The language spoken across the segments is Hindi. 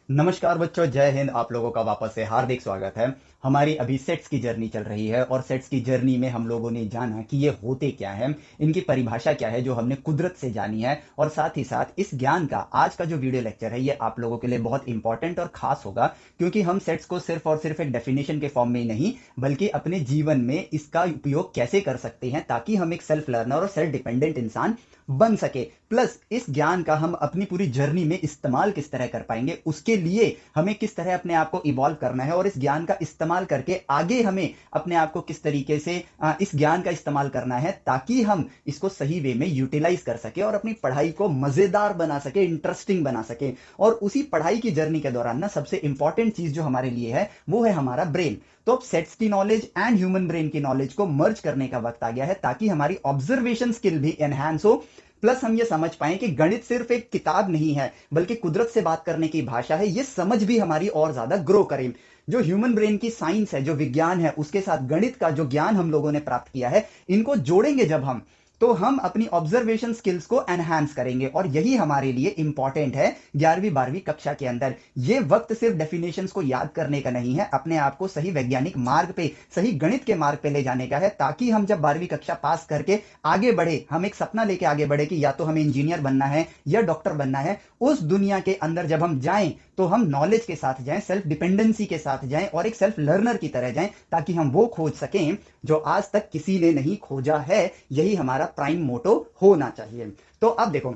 नमस्कार बच्चों, जय हिंद। आप लोगों का वापस से हार्दिक स्वागत है। हमारी अभी सेट्स की जर्नी चल रही है और सेट्स की जर्नी में हम लोगों ने जाना कि ये होते क्या है, इनकी परिभाषा क्या है जो हमने कुदरत से जानी है। और साथ ही साथ इस ज्ञान का आज का जो वीडियो लेक्चर है ये आप लोगों के लिए बहुत इंपॉर्टेंट और खास होगा, क्योंकि हम सेट्स को सिर्फ और सिर्फ एक डेफिनेशन के फॉर्म में ही नहीं बल्कि अपने जीवन में इसका उपयोग कैसे कर सकते हैं ताकि हम एक सेल्फ लर्नर और सेल्फ डिपेंडेंट इंसान बन सके। प्लस इस ज्ञान का हम अपनी पूरी जर्नी में इस्तेमाल किस तरह कर पाएंगे, उसके लिए हमें किस तरह अपने आप को इवॉल्व करना है और इस ज्ञान का इस्तेमाल करके आगे हमें अपने आप को किस तरीके से इस ज्ञान का इस्तेमाल करना है ताकि हम इसको सही वे में यूटिलाइज कर सके और अपनी पढ़ाई को मजेदार बना सके, इंटरेस्टिंग बना सके। और उसी पढ़ाई की जर्नी के दौरान ना सबसे इंपॉर्टेंट चीज जो हमारे लिए है वो है हमारा ब्रेन। तो अब सेट्स की नॉलेज एंड ह्यूमन ब्रेन की नॉलेज को मर्ज करने का वक्त आ गया है ताकि हमारी ऑब्जर्वेशन स्किल भी एनहांस हो। प्लस हम ये समझ पाएं कि गणित सिर्फ एक किताब नहीं है बल्कि कुदरत से बात करने की भाषा है, ये समझ भी हमारी और ज्यादा ग्रो करें। जो ह्यूमन ब्रेन की साइंस है, जो विज्ञान है, उसके साथ गणित का जो ज्ञान हम लोगों ने प्राप्त किया है, इनको जोड़ेंगे जब हम, तो हम अपनी ऑब्जर्वेशन स्किल्स को एनहांस करेंगे। और यही हमारे लिए इंपॉर्टेंट है 11वीं 12वीं कक्षा के अंदर। ये वक्त सिर्फ डेफिनेशंस को याद करने का नहीं है, अपने आप को सही वैज्ञानिक मार्ग पे, सही गणित के मार्ग पे ले जाने का है ताकि हम जब 12वीं कक्षा पास करके आगे बढ़े, हम एक सपना लेके आगे बढ़े कि या तो हमें इंजीनियर बनना है या डॉक्टर बनना है। उस दुनिया के अंदर जब हम जाएं तो हम नॉलेज के साथ जाएं, सेल्फ डिपेंडेंसी के साथ जाएं और एक सेल्फ लर्नर की तरह जाएं ताकि हम वो खोज सकें जो आज तक किसी ने नहीं खोजा है। यही हमारा प्राइम मोटो होना चाहिए। तो अब देखो,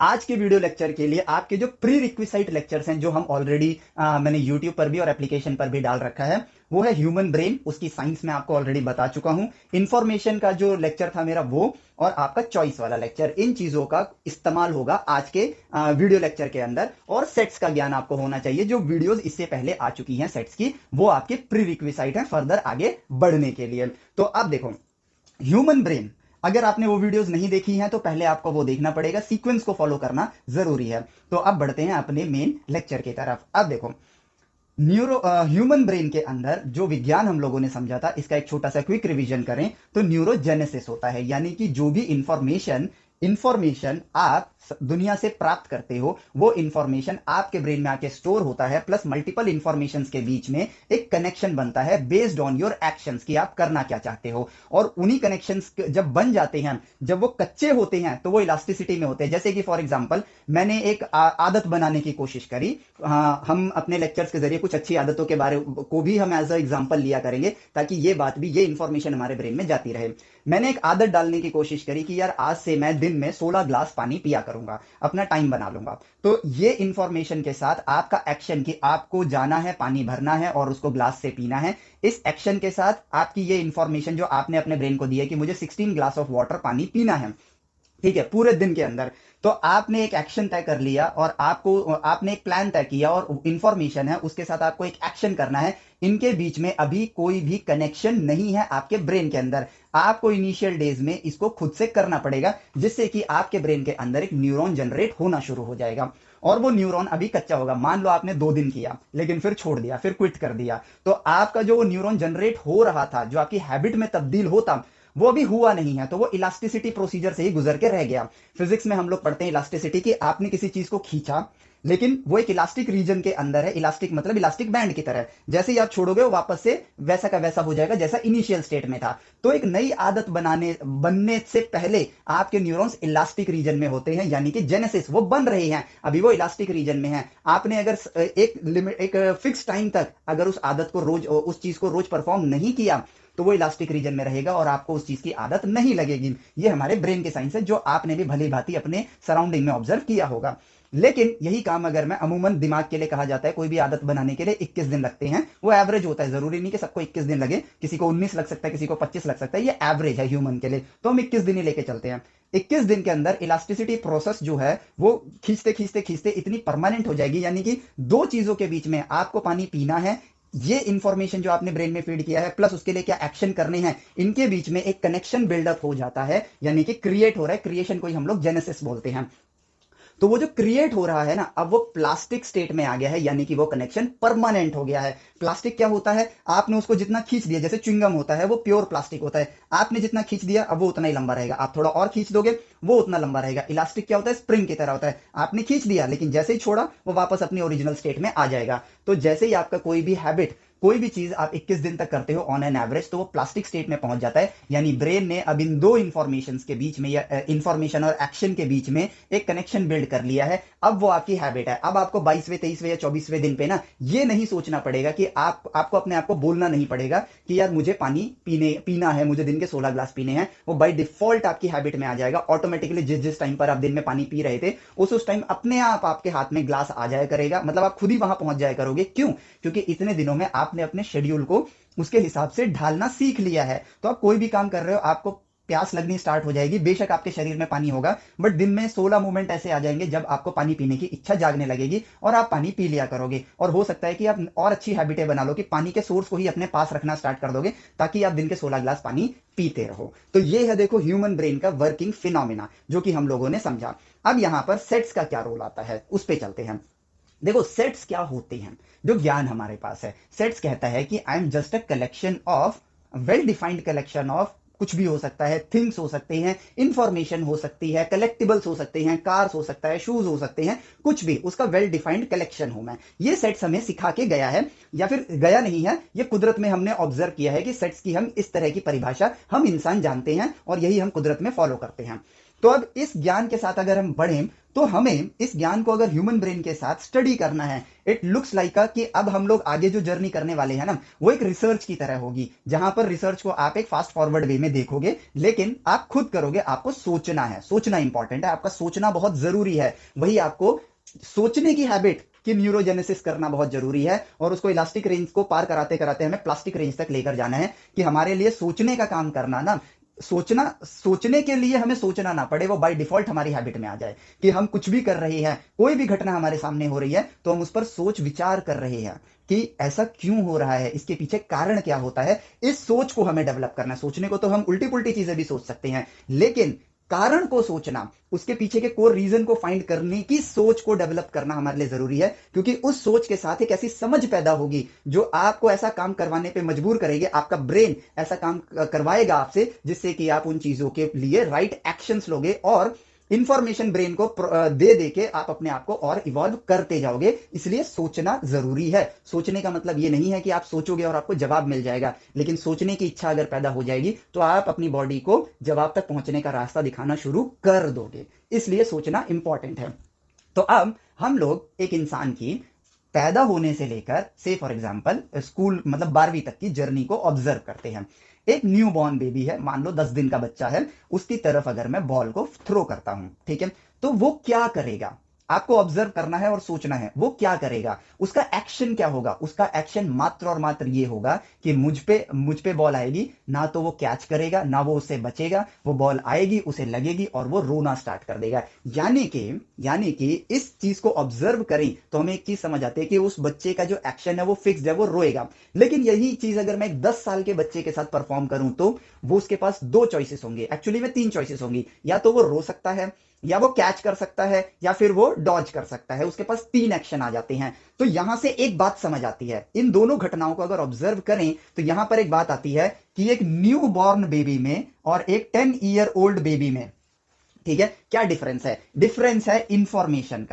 आज के वीडियो लेक्चर के लिए आपके जो प्री रिक्विसाइट लेक्चर्स हैं जो हम ऑलरेडी मैंने यूट्यूब पर भी और एप्लीकेशन पर भी डाल रखा है, वो है ह्यूमन ब्रेन, उसकी साइंस में आपको ऑलरेडी बता चुका हूं। इंफॉर्मेशन का जो लेक्चर था मेरा वो, और आपका चॉइस वाला लेक्चर, इन चीजों का इस्तेमाल होगा आज के वीडियो लेक्चर के अंदर। और सेट्स का ज्ञान आपको होना चाहिए, जो वीडियोस इससे पहले आ चुकी हैं सेट्स की, वो आपके प्री रिक्विसाइट है फर्दर आगे बढ़ने के लिए। तो अब देखो, ह्यूमन ब्रेन, अगर आपने वो वीडियोस नहीं देखी हैं तो पहले आपको वो देखना पड़ेगा, सीक्वेंस को फॉलो करना जरूरी है। तो अब बढ़ते हैं अपने मेन लेक्चर की तरफ। अब देखो, ह्यूमन ब्रेन के अंदर जो विज्ञान हम लोगों ने समझा था, इसका एक छोटा सा क्विक रिवीजन करें तो न्यूरोजेनेसिस होता है, यानी कि जो भी इंफॉर्मेशन इंफॉर्मेशन आप दुनिया से प्राप्त करते हो वो इंफॉर्मेशन आपके ब्रेन में आके स्टोर होता है। प्लस मल्टीपल इंफॉर्मेशंस के बीच में एक कनेक्शन बनता है बेस्ड ऑन योर एक्शंस कि आप करना क्या चाहते हो। और उन्हीं कनेक्शंस जब बन जाते हैं, जब वो कच्चे होते हैं तो वो इलास्टिसिटी में होते हैं। जैसे कि फॉर एग्जांपल मैंने एक आदत बनाने की कोशिश करी। हम अपने लेक्चर्स के जरिए कुछ अच्छी आदतों के बारे को भी हम एज अ एग्जांपल लिया करेंगे ताकि ये बात भी, ये इंफॉर्मेशन हमारे ब्रेन में जाती रहे। मैंने एक आदत डालने की कोशिश करी कि यार आज से मैं दिन में 16 ग्लास पानी पिया करूंगा, अपना टाइम बना लूंगा। तो ये इंफॉर्मेशन के साथ आपका एक्शन कि आपको जाना है, पानी भरना है और उसको ग्लास से पीना है, इस एक्शन के साथ आपकी ये इंफॉर्मेशन जो आपने अपने ब्रेन को दी है कि मुझे 16 ग्लास ऑफ वाटर पानी पीना है, ठीक है, पूरे दिन के अंदर, तो आपने एक एक्शन तय कर लिया और आपने एक प्लान तय किया और इंफॉर्मेशन है उसके साथ आपको एक एक्शन करना है। इनके बीच में अभी कोई भी कनेक्शन नहीं है आपके ब्रेन के अंदर। आपको इनिशियल डेज में इसको खुद से करना पड़ेगा, जिससे कि आपके ब्रेन के अंदर एक न्यूरॉन जनरेट होना शुरू हो जाएगा। और वो न्यूरॉन अभी कच्चा होगा। मान लो आपने 2 दिन किया लेकिन फिर छोड़ दिया, फिर क्विट कर दिया, तो आपका जो न्यूरॉन जनरेट हो रहा था, जो आपकी हैबिट में तब्दील होता, वो अभी हुआ नहीं है। तो वो इलास्टिसिटी प्रोसीजर से ही गुजर के रह गया। फिजिक्स में हम लोग पढ़ते हैं इलास्टिसिटी की, आपने किसी चीज को खींचा लेकिन वो एक इलास्टिक रीजन के अंदर है, इलास्टिक मतलब इलास्टिक बैंड की तरह, जैसे ही आप छोड़ोगे वो वापस से वैसा का वैसा हो जाएगा जैसा इनिशियल स्टेट में था। तो एक नई आदत बनने से पहले आपके न्यूरॉन्स इलास्टिक रीजन में होते हैं, यानी कि जेनेसिस, वो बन रहे हैं, अभी वो इलास्टिक रीजन में है। आपने अगर एक फिक्स टाइम तक अगर उस आदत को रोज, उस चीज को रोज परफॉर्म नहीं किया तो वो इलास्टिक रीजन में रहेगा और आपको उस चीज की आदत नहीं लगेगी। ये हमारे ब्रेन के साइंस है जो आपने भी भली भांति अपने सराउंडिंग में ऑब्जर्व किया होगा। लेकिन यही काम अगर मैं अमूमन दिमाग के लिए कहा जाता है, कोई भी आदत बनाने के लिए 21 दिन लगते हैं, वो एवरेज होता है, जरूरी नहीं कि सबको 21 दिन लगे, किसी को 19 लग सकता है, किसी को 25 लग सकता है, ये एवरेज है ह्यूमन के लिए, तो हम 21 दिन ही लेके चलते हैं। 21 दिन के अंदर इलास्टिसिटी प्रोसेस जो है वो खींचते खींचते खींचते इतनी परमानेंट हो जाएगी, यानी कि दो चीजों के बीच में, आपको पानी पीना है, ये इंफॉर्मेशन जो आपने ब्रेन में फीड किया है, प्लस उसके लिए क्या एक्शन करने हैं, इनके बीच में एक कनेक्शन बिल्डअप हो जाता है, यानी कि क्रिएट हो रहा है। क्रिएशन को ही हम लोग जेनेसिस बोलते हैं। तो वो जो क्रिएट हो रहा है ना, अब वो प्लास्टिक स्टेट में आ गया है, यानी कि वो कनेक्शन परमानेंट हो गया है। प्लास्टिक क्या होता है, आपने उसको जितना खींच दिया, जैसे च्युइंगम होता है वो प्योर प्लास्टिक होता है, आपने जितना खींच दिया अब वो उतना ही लंबा रहेगा, आप थोड़ा और खींच दोगे वो उतना लंबा रहेगा। इलास्टिक क्या होता है, स्प्रिंग की तरह होता है, आपने खींच दिया लेकिन जैसे ही छोड़ा वो वापस अपनी ओरिजिनल स्टेट में आ जाएगा। तो जैसे ही आपका कोई भी हैबिट, कोई भी चीज आप 21 दिन तक करते हो ऑन एन एवरेज, तो वो प्लास्टिक स्टेट में पहुंच जाता है। यानी ब्रेन ने अब इन दो इंफॉर्मेशन के बीच में, या इंफॉर्मेशन और एक्शन के बीच में एक कनेक्शन बिल्ड कर लिया है। अब वो आपकी हैबिट है। अब आपको 22वें 23वें या 24वें दिन पे ना ये नहीं सोचना पड़ेगा कि आपको अपने आप को बोलना नहीं पड़ेगा कि यार मुझे पानी पीना है, मुझे दिन के 16 ग्लास पीने हैं। वो बाय डिफॉल्ट आपकी हैबिट में आ जाएगा ऑटोमेटिकली। जिस जिस टाइम पर आप दिन में पानी पी रहे थे उस टाइम अपने आप आपके हाथ में ग्लास आ जाया करेगा, मतलब आप खुद ही वहां पहुंच जाया करोगे। क्यों? क्योंकि इतने दिनों में आपने अपने शेड्यूल को उसके हिसाब से ढालना सीख लिया है। तो आप कोई भी काम कर रहे हो, आपको प्यास लगनी स्टार्ट हो जाएगी, बेशक आपके शरीर में पानी होगा, बट दिन में 16 मोमेंट ऐसे आ जाएंगे जब आपको पानी पीने की इच्छा जागने लगेगी और आप पानी पी लिया करोगे। और हो सकता है कि आप और अच्छी हैबिटें बना लो कि पानी के सोर्स को ही अपने पास रखना स्टार्ट कर दोगे, ताकि आप दिन के 16 ग्लास पानी पीते रहो। तो ये है देखो ह्यूमन ब्रेन का वर्किंग फिनोमिना, जो कि हम लोगों ने समझा। अब यहां पर सेट्स का क्या रोल आता है, उस पर चलते हैं। देखो सेट्स क्या होते हैं, जो ज्ञान हमारे पास है। सेट्स कहता है कि I am just a collection of, well defined collection of, कुछ भी हो सकता है, थिंग्स हो सकते हैं, इंफॉर्मेशन हो सकती है, कलेक्टिबल्स हो सकते हैं, कार्स हो सकता है, शूज हो सकते हैं, कुछ भी, उसका वेल डिफाइंड कलेक्शन हूं मैं। ये सेट्स हमें सिखा के गया है, या फिर गया नहीं है, ये कुदरत में हमने ऑब्जर्व किया है कि सेट्स की हम इस तरह की परिभाषा हम इंसान जानते हैं और यही हम कुदरत में फॉलो करते हैं। तो अब इस ज्ञान के साथ अगर हम बढ़ें, तो हमें इस ज्ञान को अगर ह्यूमन ब्रेन के साथ स्टडी करना है, इट लुक्स लाइक कि अब हम लोग आगे जो जर्नी करने वाले हैं ना, वो एक रिसर्च की तरह होगी, जहां पर रिसर्च को आप एक फास्ट फॉरवर्ड वे में देखोगे, लेकिन आप खुद करोगे। आपको सोचना है, सोचना इंपॉर्टेंट है, आपका सोचना बहुत जरूरी है। वही आपको सोचने की हैबिट कि न्यूरोजेनेसिस करना बहुत जरूरी है, और उसको इलास्टिक रेंज को पार कराते कराते हमें प्लास्टिक रेंज तक लेकर जाना है, कि हमारे लिए सोचने का काम करना ना, सोचना, सोचने के लिए हमें सोचना ना पड़े, वो बाय डिफॉल्ट हमारी हैबिट में आ जाए कि हम कुछ भी कर रहे हैं, कोई भी घटना हमारे सामने हो रही है तो हम उस पर सोच विचार कर रहे हैं कि ऐसा क्यों हो रहा है, इसके पीछे कारण क्या होता है। इस सोच को हमें डेवलप करना है। सोचने को तो हम उल्टी पुल्टी चीजें भी सोच सकते हैं, लेकिन कारण को सोचना, उसके पीछे के कोर रीजन को फाइंड करने की सोच को डेवलप करना हमारे लिए जरूरी है, क्योंकि उस सोच के साथ एक ऐसी समझ पैदा होगी जो आपको ऐसा काम करवाने पे मजबूर करेगी। आपका ब्रेन ऐसा काम करवाएगा आपसे, जिससे कि आप उन चीजों के लिए राइट एक्शंस लोगे, और इंफॉर्मेशन ब्रेन को दे दे के आप अपने आप को और इवॉल्व करते जाओगे। इसलिए सोचना जरूरी है। सोचने का मतलब ये नहीं है कि आप सोचोगे और आपको जवाब मिल जाएगा, लेकिन सोचने की इच्छा अगर पैदा हो जाएगी तो आप अपनी बॉडी को जवाब तक पहुंचने का रास्ता दिखाना शुरू कर दोगे। इसलिए सोचना इंपॉर्टेंट है। तो अब हम लोग एक इंसान की पैदा होने से लेकर, से फॉर एग्जाम्पल स्कूल मतलब 12वीं तक की जर्नी को ऑब्जर्व करते हैं। एक न्यू बॉर्न बेबी है, मान लो 10 दिन का बच्चा है, उसकी तरफ अगर मैं बॉल को थ्रो करता हूं, ठीक है, तो वो क्या करेगा, आपको ऑब्जर्व करना है और सोचना है वो क्या करेगा, उसका एक्शन क्या होगा। उसका एक्शन मात्र और मात्र ये होगा कि मुझ पे बॉल आएगी, ना तो वो कैच करेगा ना वो उससे बचेगा, वो बॉल आएगी उसे लगेगी और वो रोना स्टार्ट कर देगा। यानी कि इस चीज को ऑब्जर्व करें तो हमें एक चीज समझ आती है कि उस बच्चे का जो एक्शन है वो फिक्स्ड है, वो रोएगा। लेकिन यही चीज अगर मैं एक 10 साल के बच्चे के साथ परफॉर्म करूं तो वो, उसके पास दो चॉइसेस होंगी, एक्चुअली में 3 चॉइसेस होंगी। या तो वो रो सकता है, या वो कैच कर सकता है, या फिर वो डॉज कर सकता है। उसके पास 3 एक्शन आ जाते हैं। तो यहां से एक बात समझ आती है, इन दोनों घटनाओं को अगर ऑब्जर्व करें तो यहां पर एक बात आती है कि एक न्यू बॉर्न बेबी में और एक 10 ईयर ओल्ड बेबी में, ठीक है, क्या डिफरेंस है? डिफरेंस है इंफॉर्मेशन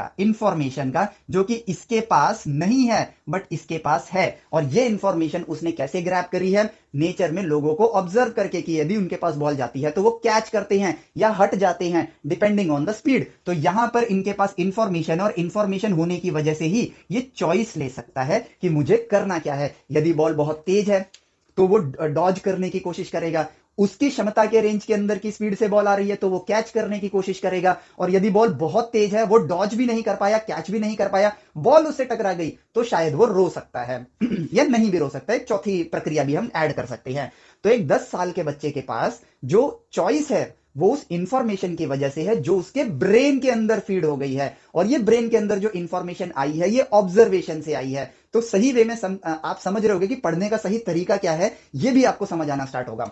का जो कि इसके पास नहीं है बट इसके पास है। और ये इंफॉर्मेशन उसने कैसे ग्रैब करी है? नेचर में लोगों को ऑब्जर्व करके कि यदि उनके पास बॉल जाती है तो वो कैच करते हैं या हट जाते हैं डिपेंडिंग ऑन द स्पीड। तो यहां पर इनके पास इंफॉर्मेशन, और इंफॉर्मेशन होने की वजह से ही ये चॉइस ले सकता है कि मुझे करना क्या है। यदि बॉल बहुत तेज है तो वो डॉज करने की कोशिश करेगा, उसकी क्षमता के रेंज के अंदर की स्पीड से बॉल आ रही है तो वो कैच करने की कोशिश करेगा। और यदि बॉल बहुत तेज है, वो डॉज भी नहीं कर पाया, कैच भी नहीं कर पाया, बॉल उससे टकरा गई, तो शायद वो रो सकता है या नहीं भी रो सकता है। एक चौथी प्रक्रिया भी हम ऐड कर सकते हैं। तो एक 10 साल के बच्चे के पास जो चॉइस है वो उस इंफॉर्मेशन की वजह से है जो उसके ब्रेन के अंदर फीड हो गई है। और ये ब्रेन के अंदर जो इंफॉर्मेशन आई है ये ऑब्जर्वेशन से आई है। तो सही वे में आप समझ रहे होगे कि पढ़ने का सही तरीका क्या है, ये भी आपको समझ आना स्टार्ट होगा।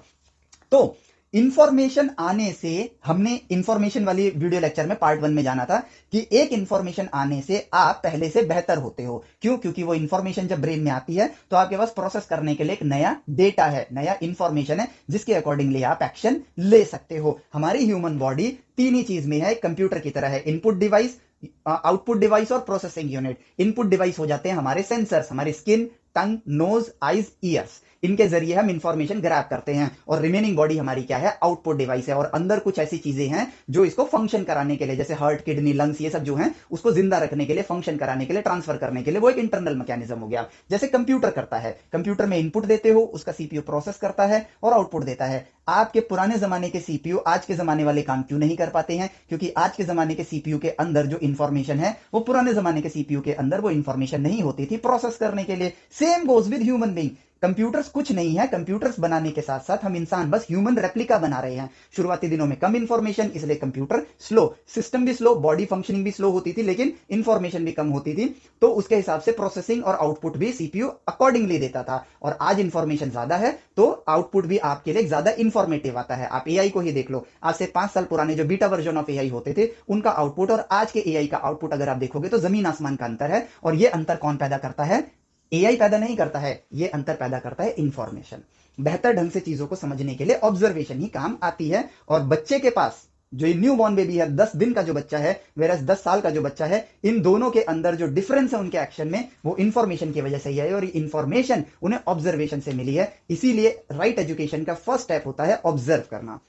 तो इंफॉर्मेशन आने से, हमने इंफॉर्मेशन वाली वीडियो लेक्चर में पार्ट 1 में जाना था कि एक इंफॉर्मेशन आने से आप पहले से बेहतर होते हो। क्यों? क्योंकि वो इंफॉर्मेशन जब ब्रेन में आती है तो आपके पास प्रोसेस करने के लिए एक नया डेटा है, नया इंफॉर्मेशन है, जिसके अकॉर्डिंगली आप एक्शन ले सकते हो। हमारी ह्यूमन बॉडी तीन ही चीज में है, कंप्यूटर की तरह है, इनपुट डिवाइस, आउटपुट डिवाइस और प्रोसेसिंग यूनिट। इनपुट डिवाइस हो जाते हैं हमारे सेंसर्स, हमारी स्किन, टंग, नोज, आईज, ईयर्स, इनके जरिए हम इंफॉर्मेशन ग्रैब करते हैं। और रिमेनिंग बॉडी हमारी क्या है? आउटपुट डिवाइस है। और अंदर कुछ ऐसी चीजें हैं जो इसको फंक्शन कराने के लिए, जैसे हार्ट, किडनी, लंग्स, ये सब जो हैं उसको जिंदा रखने के लिए, फंक्शन कराने के लिए, ट्रांसफर करने के लिए, वो एक इंटरनल मैकेनिज्म हो गया। जैसे कंप्यूटर करता है, कंप्यूटर में इनपुट देते हो, उसका सीपीयू प्रोसेस करता है और आउटपुट देता है। आपके पुराने जमाने के सीपीयू आज के जमाने वाले काम क्यों नहीं कर पाते हैं? क्योंकि आज के जमाने के सीपीयू के अंदर जो इंफॉर्मेशन है वो पुराने जमाने के सीपीयू के अंदर वो इंफॉर्मेशन नहीं होती थी प्रोसेस करने के लिए। Same goes with human being. Computers कुछ नहीं है, कंप्यूटर्स बनाने के साथ साथ हम इंसान बस ह्यूमन रेप्लिका बना रहे हैं। शुरुआती दिनों में कम इंफॉर्मेशन, इसलिए कंप्यूटर स्लो, सिस्टम भी स्लो, बॉडी फंक्शनिंग भी स्लो होती थी, लेकिन इंफॉर्मेशन भी कम होती थी, तो उसके हिसाब से प्रोसेसिंग और आउटपुट भी सीपीयू अकॉर्डिंगली देता था। और आज इंफॉर्मेशन ज्यादा है तो आउटपुट भी आपके लिए ज्यादा इंफॉर्मेटिव आता है। आप एआई को ही देख लो, आज से 5 साल पुराने जो बीटा वर्जन ऑफ एआई होते थे, उनका आउटपुट और आज के एआई का आउटपुट अगर आप देखोगे तो जमीन आसमान का अंतर है। और ये अंतर कौन पैदा करता है? एआई पैदा नहीं करता है, ये अंतर पैदा करता है इंफॉर्मेशन। बेहतर ढंग से चीजों को समझने के लिए ऑब्जर्वेशन ही काम आती है। और बच्चे के पास जो न्यू बॉर्न बेबी है, 10 दिन का जो बच्चा है, वेरस 10 साल का जो बच्चा है, इन दोनों के अंदर जो डिफरेंस है उनके एक्शन में, वो इंफॉर्मेशन की वजह से ही है। और इंफॉर्मेशन उन्हें ऑब्जर्वेशन से मिली है। इसीलिए राइट एजुकेशन का फर्स्ट स्टेप होता है ऑब्जर्व करना।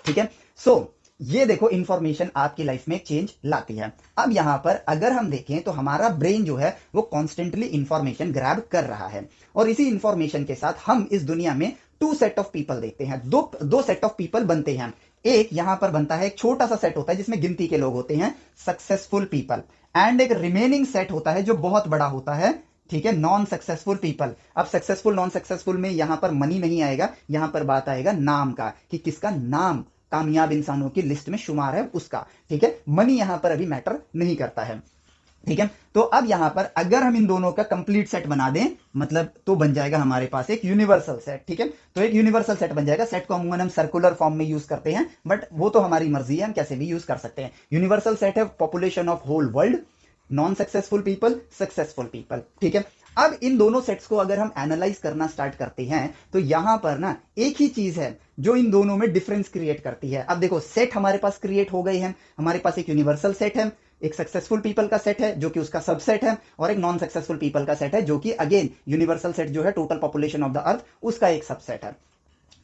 ठीक है, सो ये देखो इंफॉर्मेशन आपकी लाइफ में चेंज लाती है। अब यहां पर अगर हम देखें तो हमारा ब्रेन जो है वो कॉन्स्टेंटली इंफॉर्मेशन ग्रैब कर रहा है। और इसी इंफॉर्मेशन के साथ हम इस दुनिया में टू सेट ऑफ पीपल देखते हैं, दो सेट ऑफ पीपल बनते हैं। एक यहां पर बनता है, एक छोटा सा सेट होता है जिसमें गिनती के लोग होते हैं, सक्सेसफुल पीपल, एंड एक रिमेनिंग सेट होता है जो बहुत बड़ा होता है, ठीक है, नॉन सक्सेसफुल पीपल। अब सक्सेसफुल नॉन सक्सेसफुल में यहां पर मनी नहीं आएगा, यहां पर बात आएगा नाम का, कि किसका नाम कामयाब इंसानों की लिस्ट में शुमार है उसका। ठीक है, मनी यहां पर अभी मैटर नहीं करता है। ठीक है, तो अब यहां पर अगर हम इन दोनों का कंप्लीट सेट बना दें, मतलब तो बन जाएगा हमारे पास एक यूनिवर्सल सेट। ठीक है, तो एक यूनिवर्सल सेट बन जाएगा। सेट को अमूमन हम सर्कुलर फॉर्म में यूज करते हैं, बट वो तो हमारी मर्जी है, हम कैसे भी यूज कर सकते हैं। यूनिवर्सल सेट है population of whole world, non successful people, successful people. ठीक है, अब इन दोनों सेट्स को अगर हम एनालाइज करना स्टार्ट करते हैं तो यहां पर ना एक ही चीज है जो इन दोनों में डिफरेंस क्रिएट करती है। अब देखो, सेट हमारे पास क्रिएट हो गए हैं, हमारे पास एक यूनिवर्सल सेट है, एक सक्सेसफुल पीपल का सेट है जो कि उसका सबसेट है, और एक नॉन सक्सेसफुल पीपल का सेट है जो कि अगेन यूनिवर्सल सेट जो है total population of the earth उसका एक सबसेट है।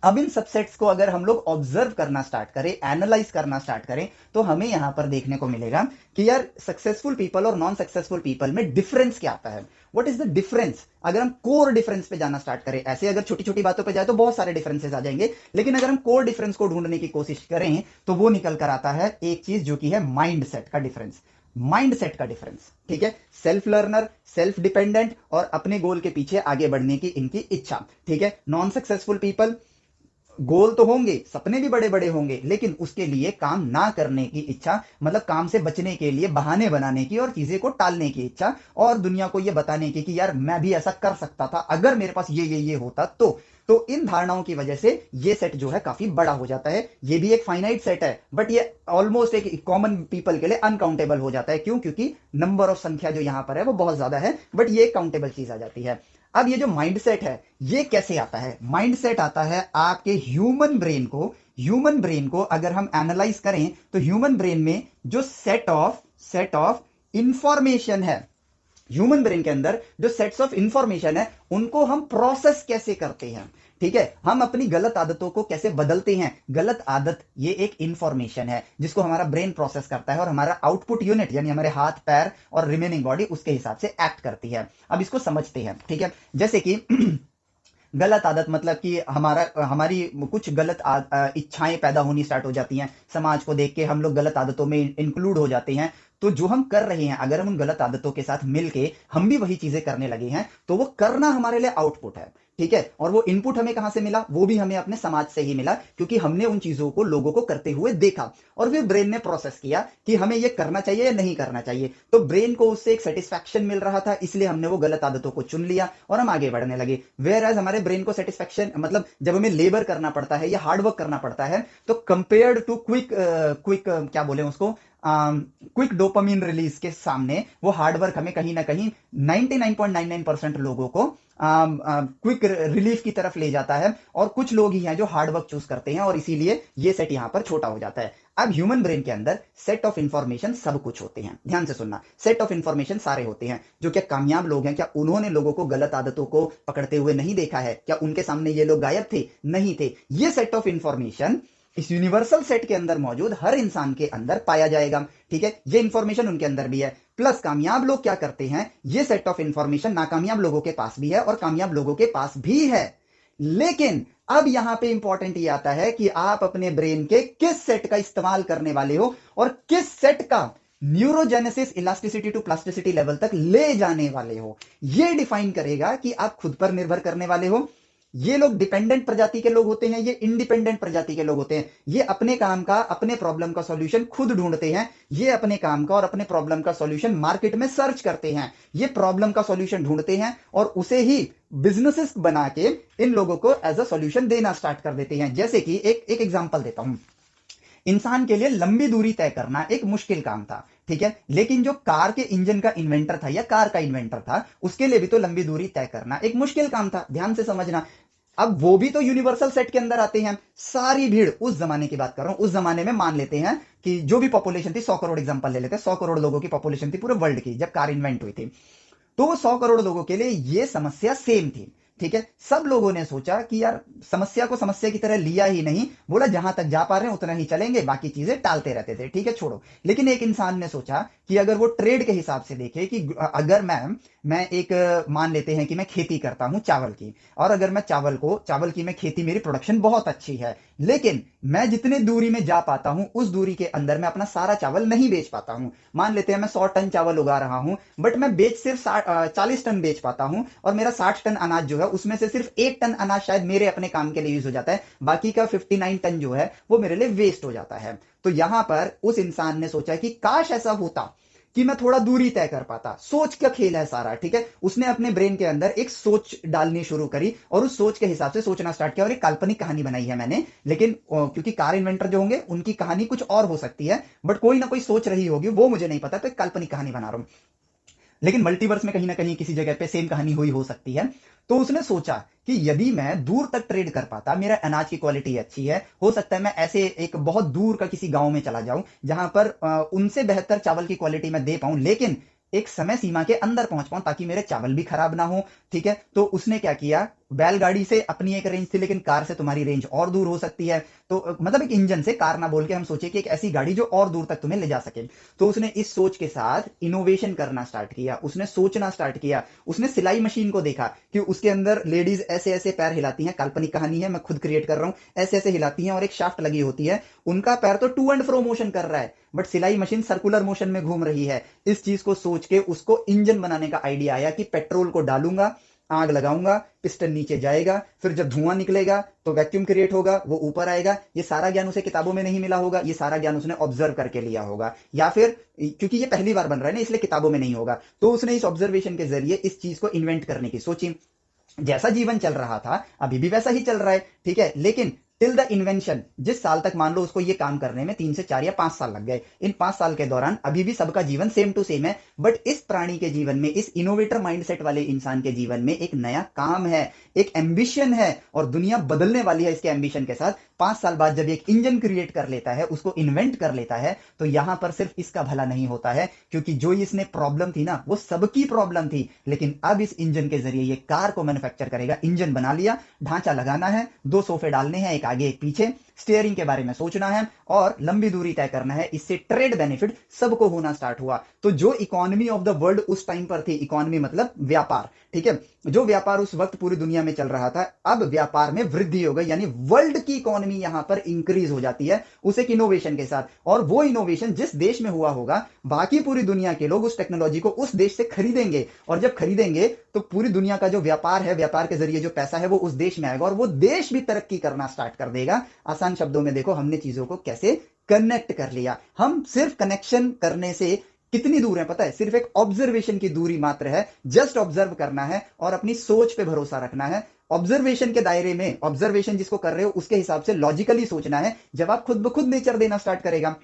अब इन सबसेट्स को अगर हम लोग ऑब्जर्व करना स्टार्ट करें, एनालाइज करना स्टार्ट करें, तो हमें यहां पर देखने को मिलेगा कि यार सक्सेसफुल पीपल और नॉन सक्सेसफुल पीपल में डिफरेंस क्या आता है। What is the difference? अगर हम कोर डिफरेंस पे जाना स्टार्ट करें, ऐसे अगर छोटी छोटी बातों पे जाए तो बहुत सारे डिफरेंसेस आ जाएंगे, लेकिन अगर हम कोर डिफरेंस को ढूंढने की कोशिश करें तो वो निकल कर आता है एक चीज जो कि है माइंड सेट का डिफरेंस। माइंड सेट का डिफरेंस, ठीक है, सेल्फ लर्नर, सेल्फ डिपेंडेंट और अपने गोल के पीछे आगे बढ़ने की इनकी इच्छा। ठीक है, नॉन सक्सेसफुल पीपल, गोल तो होंगे, सपने भी बड़े बड़े होंगे, लेकिन उसके लिए काम ना करने की इच्छा, मतलब काम से बचने के लिए बहाने बनाने की और चीजें को टालने की इच्छा, और दुनिया को यह बताने की कि यार मैं भी ऐसा कर सकता था अगर मेरे पास ये होता तो इन धारणाओं की वजह से ये सेट जो है काफी बड़ा हो जाता है। ये भी एक फाइनाइट सेट है, बट ये ऑलमोस्ट एक कॉमन पीपल के लिए अनकाउंटेबल हो जाता है। क्यों? क्योंकि नंबर ऑफ संख्या जो यहां पर है वो बहुत ज्यादा है, बट ये एक काउंटेबल चीज आ जाती है। अब ये जो माइंडसेट है ये कैसे आता है? माइंडसेट आता है आपके ह्यूमन ब्रेन को अगर हम एनालाइज करें तो ह्यूमन ब्रेन में जो सेट ऑफ इंफॉर्मेशन है, ह्यूमन ब्रेन के अंदर जो सेट्स ऑफ इंफॉर्मेशन है उनको हम प्रोसेस कैसे करते हैं। ठीक है, हम अपनी गलत आदतों को कैसे बदलते हैं। गलत आदत ये एक इंफॉर्मेशन है जिसको हमारा ब्रेन प्रोसेस करता है, और हमारा आउटपुट यूनिट यानी हमारे हाथ पैर और रिमेनिंग बॉडी उसके हिसाब से एक्ट करती है। अब इसको समझते हैं। ठीक है, जैसे कि गलत आदत मतलब कि हमारी कुछ गलत इच्छाएं पैदा होनी स्टार्ट हो जाती हैं, समाज को देख के हम लोग गलत आदतों में इंक्लूड हो जाते हैं। तो जो हम कर रहे हैं, अगर हम उन गलत आदतों के साथ मिलके हम भी वही चीजें करने लगे हैं, तो वो करना हमारे लिए आउटपुट है। ठीक है, और वो इनपुट हमें कहां से मिला? वो भी हमें अपने समाज से ही मिला, क्योंकि हमने उन चीजों को लोगों को करते हुए देखा और फिर ब्रेन ने प्रोसेस किया कि हमें ये करना चाहिए या नहीं करना चाहिए। तो ब्रेन को उससे एक सेटिस्फैक्शन मिल रहा था, इसलिए हमने वो गलत आदतों को चुन लिया और हम आगे बढ़ने लगे। वेयर एज हमारे ब्रेन को सेटिस्फैक्शन मतलब जब हमें लेबर करना पड़ता है या हार्डवर्क करना पड़ता है, तो कंपेयर्ड टू क्विक क्विक क्या बोले उसको, क्विक डोपामिन रिलीज के सामने वो हार्डवर्क हमें कहीं ना कहीं 99.99% लोगों को क्विक रिलीफ की तरफ ले जाता है, और कुछ लोग ही हैं जो हार्डवर्क चूज करते हैं, और इसीलिए ये सेट यहां पर छोटा हो जाता है। अब ह्यूमन ब्रेन के अंदर सेट ऑफ इंफॉर्मेशन सब कुछ होते हैं, ध्यान से सुनना, सेट ऑफ इंफॉर्मेशन सारे होते हैं। जो क्या कामयाब लोग हैं, क्या उन्होंने लोगों को गलत आदतों को पकड़ते हुए नहीं देखा है? क्या उनके सामने ये लोग गायब थे? नहीं थे। ये सेट ऑफ इंफॉर्मेशन इस यूनिवर्सल सेट के अंदर मौजूद हर इंसान के अंदर पाया जाएगा। ठीक है, ये इंफॉर्मेशन उनके अंदर भी है। प्लस कामयाब लोग क्या करते हैं, ये सेट ऑफ इंफॉर्मेशन नाकामयाब लोगों के पास भी है और कामयाब लोगों के पास भी है। लेकिन अब यहां पे इंपॉर्टेंट ये आता है कि आप अपने ब्रेन के किस सेट का इस्तेमाल करने वाले हो और किस सेट का neurogenesis elasticity to plasticity level तक ले जाने वाले हो। यह डिफाइन करेगा कि आप खुद पर निर्भर करने वाले हो। ये लोग डिपेंडेंट प्रजाति के लोग होते हैं, ये इंडिपेंडेंट प्रजाति के लोग होते हैं। ये अपने काम का, अपने प्रॉब्लम का सॉल्यूशन खुद ढूंढते हैं। ये अपने काम का और अपने प्रॉब्लम का सॉल्यूशन मार्केट में सर्च करते हैं। ये प्रॉब्लम का सॉल्यूशन ढूंढते हैं और उसे ही बिजनेसेस बना के इन लोगों को एज अ सॉल्यूशन देना स्टार्ट कर देते हैं। जैसे कि एक एग्जांपल देता हूं। इंसान के लिए लंबी दूरी तय करना एक मुश्किल काम था, ठीक है, लेकिन जो कार के इंजन का इन्वेंटर था या कार का इन्वेंटर था, उसके लिए भी तो लंबी दूरी तय करना एक मुश्किल काम था। ध्यान से समझना। अब वो भी तो यूनिवर्सल सेट के अंदर आते हैं। सारी भीड़, उस जमाने की बात कर रहा हूं, उस जमाने में मान लेते हैं कि जो भी पॉपुलेशन थी, 100 करोड़ एग्जांपल ले लेते हैं, 100 करोड़ लोगों की पॉपुलेशन थी पूरे वर्ल्ड की जब कार इन्वेंट हुई थी। तो वो 100 करोड़ लोगों के लिए ये समस्या सेम थी। ठीक है, सब लोगों ने सोचा कि यार समस्या को समस्या की तरह लिया ही नहीं, बोला जहां तक जा पा रहे हैं उतना ही चलेंगे, बाकी चीजें टालते रहते थे। ठीक है, छोड़ो। लेकिन एक इंसान ने सोचा कि अगर वो ट्रेड के हिसाब से देखे कि अगर मैं एक मान लेते हैं कि मैं खेती करता हूं चावल की, और अगर मैं चावल की मैं खेती, मेरी प्रोडक्शन बहुत अच्छी है, लेकिन मैं जितने दूरी में जा पाता हूं उस दूरी के अंदर मैं अपना सारा चावल नहीं बेच पाता हूं। मान लेते हैं मैं 100 टन चावल उगा रहा हूं, बट मैं बेच सिर्फ 40 टन बेच पाता हूं, और मेरा 60 टन अनाज जो है उसमें से सिर्फ 1 टन अनाज शायद मेरे अपने काम के लिए यूज हो जाता है, बाकी का 59 टन जो है वो मेरे लिए वेस्ट हो जाता है। तो यहां पर उस इंसान ने सोचा कि काश ऐसा होता कि मैं थोड़ा दूरी तय कर पाता। सोच का खेल है सारा। ठीक है, उसने अपने ब्रेन के अंदर एक सोच डालनी शुरू करी और उस सोच के हिसाब से सोचना स्टार्ट किया, और एक काल्पनिक कहानी बनाई है मैंने। लेकिन क्योंकि कार इन्वेंटर जो होंगे उनकी कहानी कुछ और हो सकती है, बट कोई ना कोई सोच रही होगी, वो मुझे नहीं पता, तो एक काल्पनिक कहानी बना रहा हूं। लेकिन मल्टीवर्स में कहीं ना कहीं किसी जगह पे सेम कहानी हुई हो सकती है। तो उसने सोचा कि यदि मैं दूर तक ट्रेड कर पाता, मेरा अनाज की क्वालिटी अच्छी है, हो सकता है मैं ऐसे एक बहुत दूर का किसी गांव में चला जाऊं जहां पर उनसे बेहतर चावल की क्वालिटी मैं दे पाऊं, लेकिन एक समय सीमा के अंदर पहुंच पाऊं ताकि मेरे चावल भी खराब ना हो। ठीक है, तो उसने क्या किया, बैलगाड़ी से अपनी एक रेंज थी, लेकिन कार से तुम्हारी रेंज और दूर हो सकती है, तो मतलब एक इंजन से, कार ना बोल के हम सोचे कि एक ऐसी गाड़ी जो और दूर तक तुम्हें ले जा सके। तो उसने इस सोच के साथ इनोवेशन करना स्टार्ट किया, उसने सोचना स्टार्ट किया। उसने सिलाई मशीन को देखा कि उसके अंदर लेडीज ऐसे ऐसे पैर हिलाती हैं, काल्पनिक कहानी है, मैं खुद क्रिएट कर रहा हूं, ऐसे ऐसे हिलाती हैं और एक शाफ्ट लगी होती है, उनका पैर तो टू एंड फ्रो मोशन कर रहा है, बट सिलाई मशीन सर्कुलर मोशन में घूम रही है। इस चीज को सोच के उसको इंजन बनाने का आइडिया आया कि पेट्रोल को डालूंगा, आग लगाऊंगा, पिस्टन नीचे जाएगा, फिर जब धुआं निकलेगा तो वैक्यूम क्रिएट होगा, वो ऊपर आएगा। ये सारा ज्ञान उसे किताबों में नहीं मिला होगा, ये सारा ज्ञान उसने ऑब्जर्व करके लिया होगा, या फिर क्योंकि ये पहली बार बन रहा है ना, इसलिए किताबों में नहीं होगा। तो उसने इस ऑब्जर्वेशन के जरिए इस चीज को इन्वेंट करने की सोची। जैसा जीवन चल रहा था अभी भी वैसा ही चल रहा है। ठीक है, लेकिन टिल द इन्वेंशन, जिस साल तक मान लो उसको ये काम करने में 3 से 4 या 5 साल लग गए, इन 5 साल के दौरान अभी भी सबका जीवन सेम टू सेम है, बट इस प्राणी के जीवन में, इस इनोवेटर माइंडसेट वाले इंसान के जीवन में एक नया काम है, एक एम्बिशन है, और दुनिया बदलने वाली है इसके एम्बिशन के साथ। 5 साल बाद जब एक इंजन क्रिएट कर लेता है, उसको इन्वेंट कर लेता है, तो यहां पर सिर्फ इसका भला नहीं होता है, क्योंकि जो इसने प्रॉब्लम थी ना, वो सबकी प्रॉब्लम थी। लेकिन अब इस इंजन के जरिए ये कार को मैन्युफैक्चर करेगा। इंजन बना लिया, ढांचा लगाना है, 2 सोफे डालने हैं, एक आगे एक पीछे, स्टीयरिंग के बारे में सोचना है और लंबी दूरी तय करना है। इससे ट्रेड बेनिफिट सबको होना स्टार्ट हुआ। तो जो इकोनॉमी ऑफ द वर्ल्ड उस टाइम पर थी, इकोनॉमी मतलब व्यापार, ठीक है, जो व्यापार उस वक्त पूरी दुनिया में चल रहा था, अब व्यापार में वृद्धि हो गई, यानी वर्ल्ड की इकोनॉमी इकोनॉमी यहां पर इंक्रीज हो जाती है उस एक इनोवेशन के साथ। और वो इनोवेशन जिस देश में हुआ होगा, बाकी पूरी दुनिया के लोग उस टेक्नोलॉजी को उस देश से खरीदेंगे, और जब खरीदेंगे तो पूरी दुनिया का जो व्यापार है, व्यापार के जरिए जो पैसा है वो उस देश में आएगा और वो देश भी तरक्की करना स्टार्ट कर देगा। आसान शब्दों में देखो हमने चीजों को कैसे कनेक्ट कर लिया। हम सिर्फ कनेक्शन करने से कितनी दूर है पता है? सिर्फ एक ऑब्जर्वेशन की दूरी मात्र है। जस्ट ऑब्जर्व करना है और अपनी सोच पे भरोसा रखना है। ऑब्जर्वेशन के दायरे में, ऑब्जर्वेशन जिसको कर रहे हो उसके हिसाब से लॉजिकली सोचना है। जब आप खुद ब खुद नेचर देना स्टार्ट करेगा।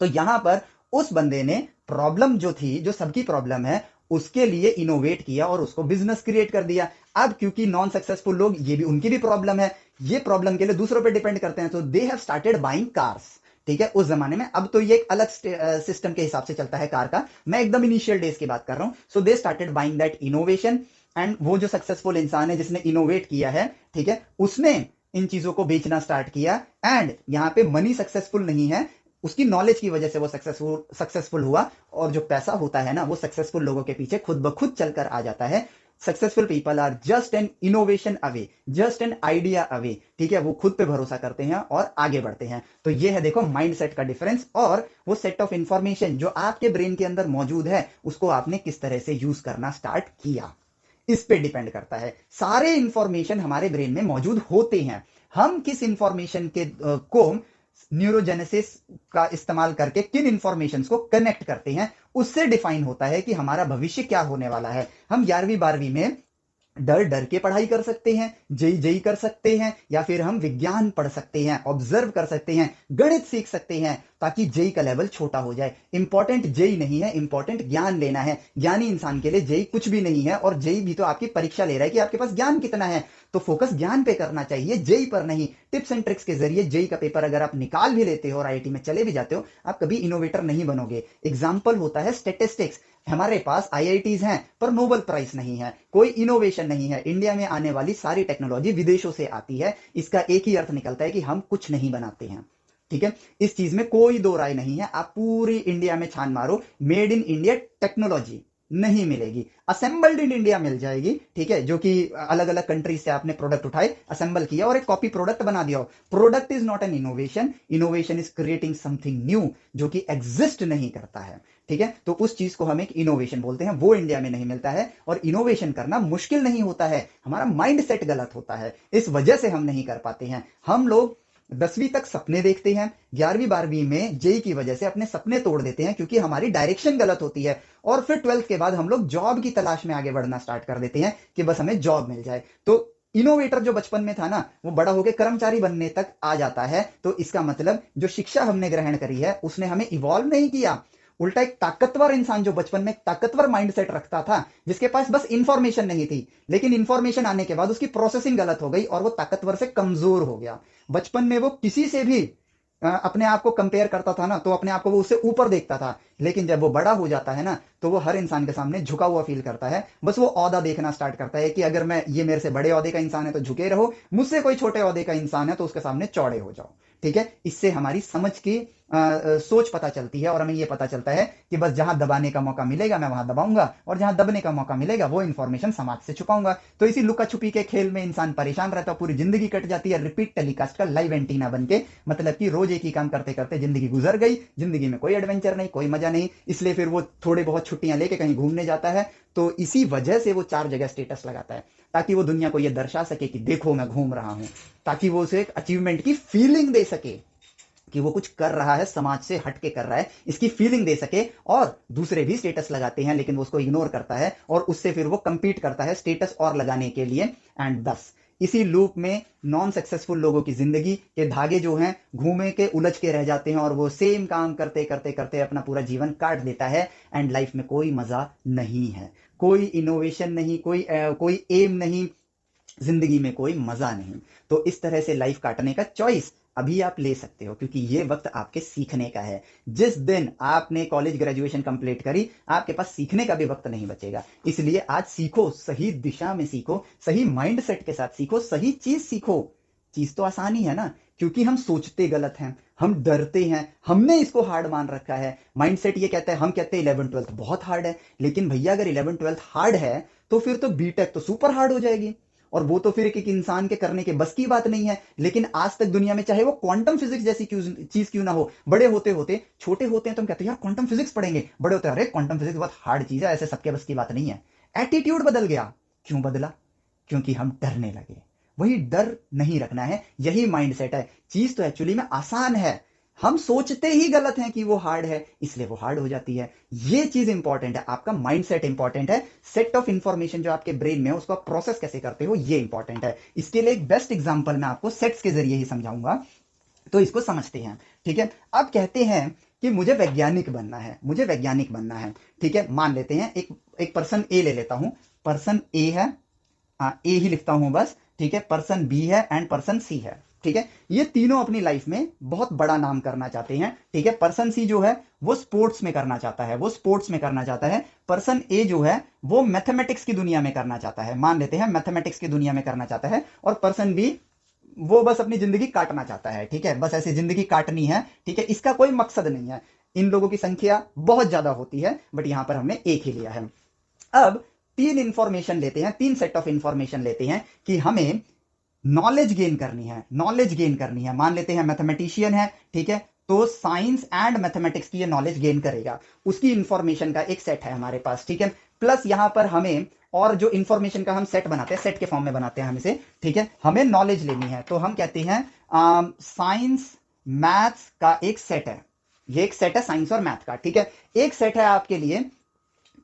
तो यहां पर उस बंदे ने प्रॉब्लम जो थी, जो सबकी प्रॉब्लम है, उसके लिए इनोवेट किया और उसको बिजनेस क्रिएट कर दिया। अब क्योंकि नॉन सक्सेसफुल लोग, ये भी उनकी भी प्रॉब्लम है, ये प्रॉब्लम के लिए दूसरों पे डिपेंड करते हैं, तो they have started buying cars. ठीक है, उस जमाने में। अब तो ये एक अलग सिस्टम के हिसाब से चलता है कार का, मैं एकदम इनिशियल डेज की बात कर रहा हूं। So they started buying that innovation, and वो जो सक्सेसफुल इंसान है जिसने इनोवेट किया है, ठीक है, उसने इन चीजों को बेचना स्टार्ट किया। एंड यहां पे मनी सक्सेसफुल नहीं है, उसकी नॉलेज की वजह से वो सक्सेसफुल हुआ। और जो पैसा होता है ना, वो सक्सेसफुल लोगों के पीछे खुद ब खुद चलकर आ जाता है। Successful people are just an innovation away, just an idea away. ठीक है, वो खुद पे भरोसा करते हैं और आगे बढ़ते हैं। तो ये है देखो माइंडसेट का डिफरेंस, और वो सेट ऑफ इंफॉर्मेशन जो आपके ब्रेन के अंदर मौजूद है, उसको आपने किस तरह से यूज करना स्टार्ट किया, इस पे डिपेंड करता है। सारे इंफॉर्मेशन हमारे ब्रेन में मौजूद होते हैं, हम किस इंफॉर्मेशन के को न्यूरोजेनेसिस का इस्तेमाल करके किन इंफॉर्मेशन को कनेक्ट करते हैं, उससे डिफाइन होता है कि हमारा भविष्य क्या होने वाला है। हम 11वीं 12वीं में डर डर के पढ़ाई कर सकते हैं, जेई जेई कर सकते हैं, या फिर हम विज्ञान पढ़ सकते हैं, ऑब्जर्व कर सकते हैं, गणित सीख सकते हैं, ताकि जेई का लेवल छोटा हो जाए। इंपॉर्टेंट जेई नहीं है, इंपॉर्टेंट ज्ञान लेना है। ज्ञानी इंसान के लिए जेई कुछ भी नहीं है, और जेई भी तो आपकी परीक्षा ले रहा है कि आपके पास ज्ञान कितना है। तो फोकस ज्ञान पे करना चाहिए, जेई पर नहीं। टिप्स एंड ट्रिक्स के जरिए जेई का पेपर अगर आप निकाल भी लेते हो और आईआईटी में चले भी जाते हो, आप कभी इनोवेटर नहीं बनोगे। एग्जाम्पल होता है स्टेटिस्टिक्स। हमारे पास आईआईटीज हैं पर नोबेल प्राइज नहीं है, कोई इनोवेशन नहीं है। इंडिया में आने वाली सारी टेक्नोलॉजी विदेशों से आती है। इसका एक ही अर्थ निकलता है कि हम कुछ नहीं बनाते हैं। ठीक है, इस चीज में कोई दो राय नहीं है। आप पूरी इंडिया में छान मारो, मेड इन इंडिया टेक्नोलॉजी नहीं मिलेगी। असेंबल्ड इन इंडिया मिल जाएगी, ठीक है, जो कि अलग अलग कंट्री से आपने प्रोडक्ट उठाए, असेंबल किया और एक कॉपी प्रोडक्ट बना दिया हो। Product is not an innovation, innovation is creating something new जो कि एग्जिस्ट नहीं करता है। ठीक है, तो उस चीज को हम एक इनोवेशन बोलते हैं, वो इंडिया में नहीं मिलता है। और इनोवेशन करना मुश्किल नहीं होता है, हमारा माइंड सेट गलत होता है, इस वजह से हम नहीं कर पाते हैं। हम लोग 10वीं तक सपने देखते हैं, 11वीं 12वीं में जेई की वजह से अपने सपने तोड़ देते हैं क्योंकि हमारी डायरेक्शन गलत होती है। और फिर 12th के बाद हम लोग जॉब की तलाश में आगे बढ़ना स्टार्ट कर देते हैं कि बस हमें जॉब मिल जाए। तो इनोवेटर जो बचपन में था ना, वो बड़ा होकर कर्मचारी बनने तक आ जाता है। तो इसका मतलब जो शिक्षा हमने ग्रहण करी है उसने हमें इवॉल्व नहीं किया। उल्टा एक ताकतवर इंसान जो बचपन में एक ताकतवर माइंडसेट रखता था, जिसके पास बस इंफॉर्मेशन नहीं थी, लेकिन इंफॉर्मेशन आने के बाद उसकी प्रोसेसिंग गलत हो गई और वो ताकतवर से कमजोर हो गया। बचपन में वो किसी से भी अपने आप को कंपेयर करता था ना, तो अपने आप को वो उससे ऊपर देखता था। लेकिन जब वो बड़ा हो जाता है ना, तो वो हर इंसान के सामने झुका हुआ फील करता है। बस वो ओहदा देखना स्टार्ट करता है कि अगर मैं, ये मेरे से बड़े ओहदे का इंसान है तो झुके रहो, मुझसे कोई छोटे ओहदे का इंसान है तो उसके सामने चौड़े हो जाओ। ठीक है, इससे हमारी समझ की सोच पता चलती है, और हमें यह पता चलता है कि बस जहां दबाने का मौका मिलेगा मैं वहां दबाऊंगा, और जहां दबने का मौका मिलेगा वो इंफॉर्मेशन समाज से छुपाऊंगा। तो इसी लुका छुपी के खेल में इंसान परेशान रहता है, पूरी जिंदगी कट जाती है रिपीट टेलीकास्ट का लाइव एंटीना बन के। मतलब कि रोज एक ही काम करते करते जिंदगी गुजर गई, जिंदगी में कोई एडवेंचर नहीं, कोई मजा नहीं। इसलिए फिर वो थोड़े बहुत छुट्टियां लेके कहीं घूमने जाता है, तो इसी वजह से वो 4 जगह स्टेटस लगाता है, ताकि वो दुनिया को यह दर्शा सके कि देखो मैं घूम रहा हूं, ताकि वो उसे एक अचीवमेंट की फीलिंग दे सके कि वो कुछ कर रहा है, समाज से हटके कर रहा है, इसकी फीलिंग दे सके। और दूसरे भी स्टेटस लगाते हैं लेकिन वो उसको इग्नोर करता है, और उससे फिर वो कंपीट करता है स्टेटस और लगाने के लिए। एंड बस इसी लूप में नॉन सक्सेसफुल लोगों की जिंदगी के धागे जो हैं घूमे के उलझ के रह जाते हैं, और वो सेम काम करते करते करते अपना पूरा जीवन काट देता है। एंड लाइफ में कोई मजा नहीं है, कोई इनोवेशन नहीं, कोई एम नहीं, जिंदगी में कोई मजा नहीं। तो इस तरह से लाइफ काटने का चॉइस अभी आप ले सकते हो, क्योंकि ये वक्त आपके सीखने का है। जिस दिन आपने कॉलेज ग्रेजुएशन कंप्लीट करी, आपके पास सीखने का भी वक्त नहीं बचेगा। इसलिए आज सीखो, सही दिशा में सीखो, सही माइंडसेट के साथ सीखो, सही चीज सीखो। चीज तो आसानी है ना, क्योंकि हम सोचते गलत हैं, हम डरते हैं, हमने इसको हार्ड मान रखा है। माइंडसेट ये कहता है, हम कहते हैं 11th 12th बहुत हार्ड है, लेकिन भैया अगर 11th 12th हार्ड है तो फिर तो बीटेक तो सुपर हार्ड हो जाएगी। और वो तो फिर एक इंसान के करने के बस की बात नहीं है। लेकिन आज तक दुनिया में चाहे वो क्वांटम फिजिक्स जैसी चीज क्यों ना हो, बड़े होते होते छोटे होते हैं तो हम कहते हैं यार क्वांटम फिजिक्स पढ़ेंगे, बड़े होते हैं अरे क्वांटम फिजिक्स बहुत हार्ड चीज है, ऐसे सबके बस की बात नहीं है। एटीट्यूड बदल गया। क्यों बदला? क्योंकि हम डरने लगे। वही डर नहीं रखना है, यही माइंडसेट है। चीज तो एक्चुअली में आसान है, हम सोचते ही गलत हैं कि वो हार्ड है, इसलिए वो हार्ड हो जाती है। ये चीज इंपॉर्टेंट है, आपका माइंडसेट इंपॉर्टेंट है। सेट ऑफ इंफॉर्मेशन जो आपके ब्रेन में है उसको आप प्रोसेस कैसे करते हो ये इंपॉर्टेंट है। इसके लिए एक बेस्ट एग्जांपल मैं आपको सेट्स के जरिए ही समझाऊंगा, तो इसको समझते हैं। ठीक है, अब कहते हैं कि मुझे वैज्ञानिक बनना है, मुझे वैज्ञानिक बनना है। ठीक है, मान लेते हैं एक पर्सन ए ले लेता हूं। पर्सन ए है, ए ही लिखता हूं बस। ठीक है, पर्सन बी है एंड पर्सन सी है। ठीक है, ये तीनों अपनी लाइफ में बहुत बड़ा नाम करना चाहते हैं। ठीक है, पर्सन सी जो है वो स्पोर्ट्स में करना चाहता है, वो स्पोर्ट्स में करना चाहता है। पर्सन ए जो है वो मैथमेटिक्स की दुनिया में करना चाहता है, मान लेते हैं मैथमेटिक्स की दुनिया में करना चाहता है। और पर्सन बी वो बस अपनी जिंदगी काटना चाहता है। ठीक है, बस ऐसे जिंदगी काटनी है। ठीक है, इसका कोई मकसद नहीं है। इन लोगों की संख्या बहुत ज्यादा होती है, बट यहां पर हमने एक ही लिया है। अब तीन इंफॉर्मेशन लेते हैं, तीन सेट ऑफ इंफॉर्मेशन लेते हैं कि हमें नॉलेज गेन करनी है, नॉलेज गेन करनी है। मान लेते हैं मैथमेटिशियन है। ठीक है, तो साइंस एंड मैथमेटिक्स की ये नॉलेज गेन करेगा, उसकी इंफॉर्मेशन का एक सेट है हमारे पास। ठीक है, प्लस यहां पर हमें और जो इंफॉर्मेशन का हम सेट बनाते हैं, सेट के फॉर्म में बनाते हैं हम इसे। ठीक है, हमें नॉलेज लेनी है तो हम कहते हैं साइंस मैथ्स का एक सेट है। ये एक सेट है साइंस और मैथ का। ठीक है, एक सेट है आपके लिए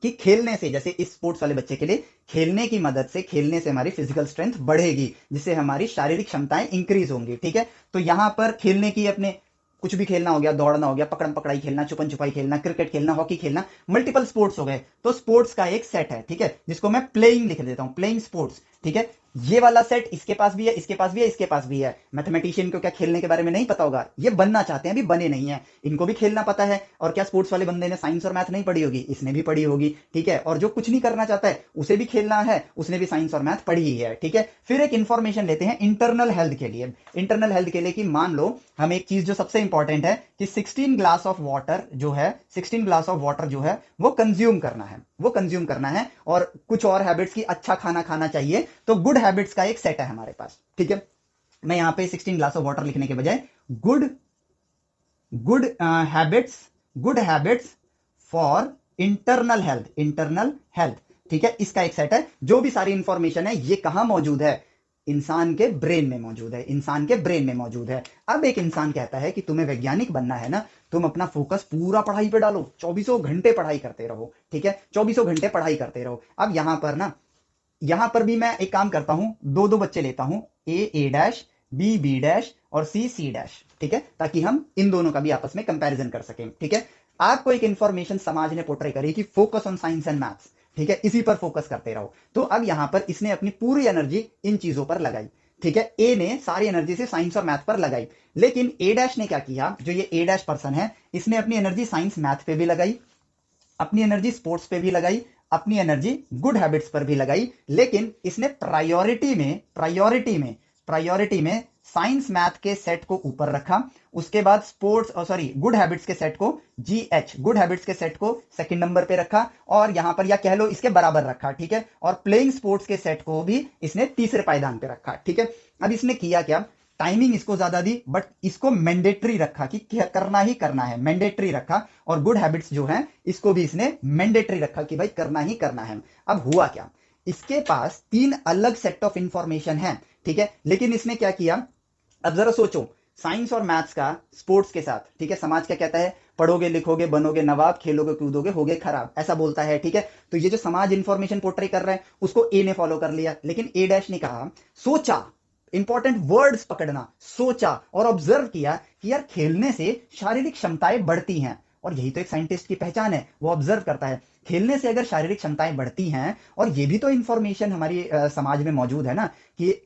कि खेलने से, जैसे इस स्पोर्ट्स वाले बच्चे के लिए खेलने की मदद से, खेलने से हमारी फिजिकल स्ट्रेंथ बढ़ेगी, जिससे हमारी शारीरिक क्षमताएं इंक्रीज होंगी। ठीक है, तो यहां पर खेलने की अपने कुछ भी खेलना हो गया, दौड़ना हो गया, पकड़म पकड़ाई खेलना, छुपन छुपाई खेलना, क्रिकेट खेलना, हॉकी खेलना, मल्टीपल स्पोर्ट्स हो गए। तो स्पोर्ट्स का एक सेट है। ठीक है, जिसको मैं प्लेइंग लिख देता हूं, प्लेइंग स्पोर्ट्स। ठीक है, ये वाला सेट इसके पास भी है, इसके पास भी है, इसके पास भी है। मैथमेटिशियन को क्या खेलने के बारे में नहीं पता होगा? ये बनना चाहते हैं, अभी बने नहीं है, इनको भी खेलना पता है। और क्या स्पोर्ट्स वाले बंदे ने साइंस और मैथ नहीं पढ़ी होगी? इसने भी पढ़ी होगी। ठीक है, और जो कुछ नहीं करना चाहता है उसे भी खेलना है, उसने भी साइंस और मैथ पढ़ी ही है। ठीक है, फिर एक इंफॉर्मेशन लेते हैं इंटरनल हेल्थ के लिए। इंटरनल हेल्थ के लिए कि मान लो हम एक चीज जो सबसे इंपॉर्टेंट है कि 16 ग्लास ऑफ वाटर जो है, 16 ग्लास ऑफ वाटर जो है वो कंज्यूम करना है, वो कंज्यूम करना है। और कुछ और हैबिट्स की अच्छा खाना खाना चाहिए, तो गुड हैबिट्स का एक सेट है हमारे पास। ठीक है, मैं यहां पे 16 ग्लास ऑफ वाटर लिखने के बजाय good good habits, good habits for internal health, internal health. ठीक है, इसका एक सेट है। जो भी सारी इंफॉर्मेशन है ये कहां मौजूद है? इंसान के ब्रेन में मौजूद है, इंसान के ब्रेन में मौजूद है। अब एक इंसान कहता है कि तुम्हें वैज्ञानिक बनना है ना, तुम अपना फोकस पूरा पढ़ाई पे डालो, 24 घंटे पढ़ाई करते रहो। ठीक है, 24 घंटे पढ़ाई करते रहो। अब यहां पर ना, यहां पर भी मैं एक काम करता हूं, दो दो बच्चे लेता हूं, ए डैश, बी बी डैश और सी सी डैश। ठीक है, ताकि हम इन दोनों का भी आपस में कंपैरिजन कर सकें। ठीक है, आपको एक इंफॉर्मेशन समाज ने पोर्ट्रे करी कि focus on science and maths. ठीक है, इसी पर फोकस करते रहो। तो अब यहां पर इसने अपनी पूरी एनर्जी इन चीजों पर लगाई। ठीक है, ए ने सारी एनर्जी से साइंस और मैथ पर लगाई। लेकिन ए डैश ने क्या किया, जो ये ए डैश पर्सन है, इसने अपनी एनर्जी साइंस मैथ पे भी लगाई, अपनी एनर्जी स्पोर्ट्स पे भी लगाई, अपनी एनर्जी गुड हैबिट्स पर भी लगाई। लेकिन इसने प्रायोरिटी में साइंस मैथ के सेट को ऊपर रखा, उसके बाद स्पोर्ट्स सॉरी गुड हैबिट्स के सेट को, GH गुड हैबिट्स के सेट को सेकंड नंबर पे रखा, और यहां पर या कह लो इसके बराबर रखा। ठीक है, और प्लेइंग स्पोर्ट्स के सेट को भी इसने तीसरे पायदान पे रखा। ठीक है, अब इसने किया क्या, टाइमिंग इसको ज्यादा दी, बट इसको मैंडेटरी रखा कि करना ही करना है, मैंडेटरी रखा। और गुड हैबिट्स जो है इसको भी इसने मैंडेटरी रखा कि भाई करना ही करना है। अब हुआ क्या, इसके पास तीन अलग सेट ऑफ इंफॉर्मेशन है। ठीक है, लेकिन इसने क्या किया, अब जरा सोचो, साइंस और मैथ्स का स्पोर्ट्स के साथ। ठीक है, समाज क्या कहता है, पढ़ोगे लिखोगे बनोगे नवाब, खेलोगे कूदोगे होगे खराब, ऐसा बोलता है। ठीक है, तो ये जो समाज इंफॉर्मेशन पोर्ट्रे कर रहा है उसको ए ने फॉलो कर लिया। लेकिन ए डैश ने कहा, सोचा, इंपॉर्टेंट वर्ड्स पकड़ना, सोचा और ऑब्जर्व किया कि यार खेलने से शारीरिक क्षमताएं बढ़ती हैं। और यही तो एक साइंटिस्ट की पहचान है, वो ऑब्जर्व करता है खेलने से अगर शारीरिक क्षमताएं बढ़ती हैं। और ये भी तो इंफॉर्मेशन हमारी समाज में मौजूद है ना कि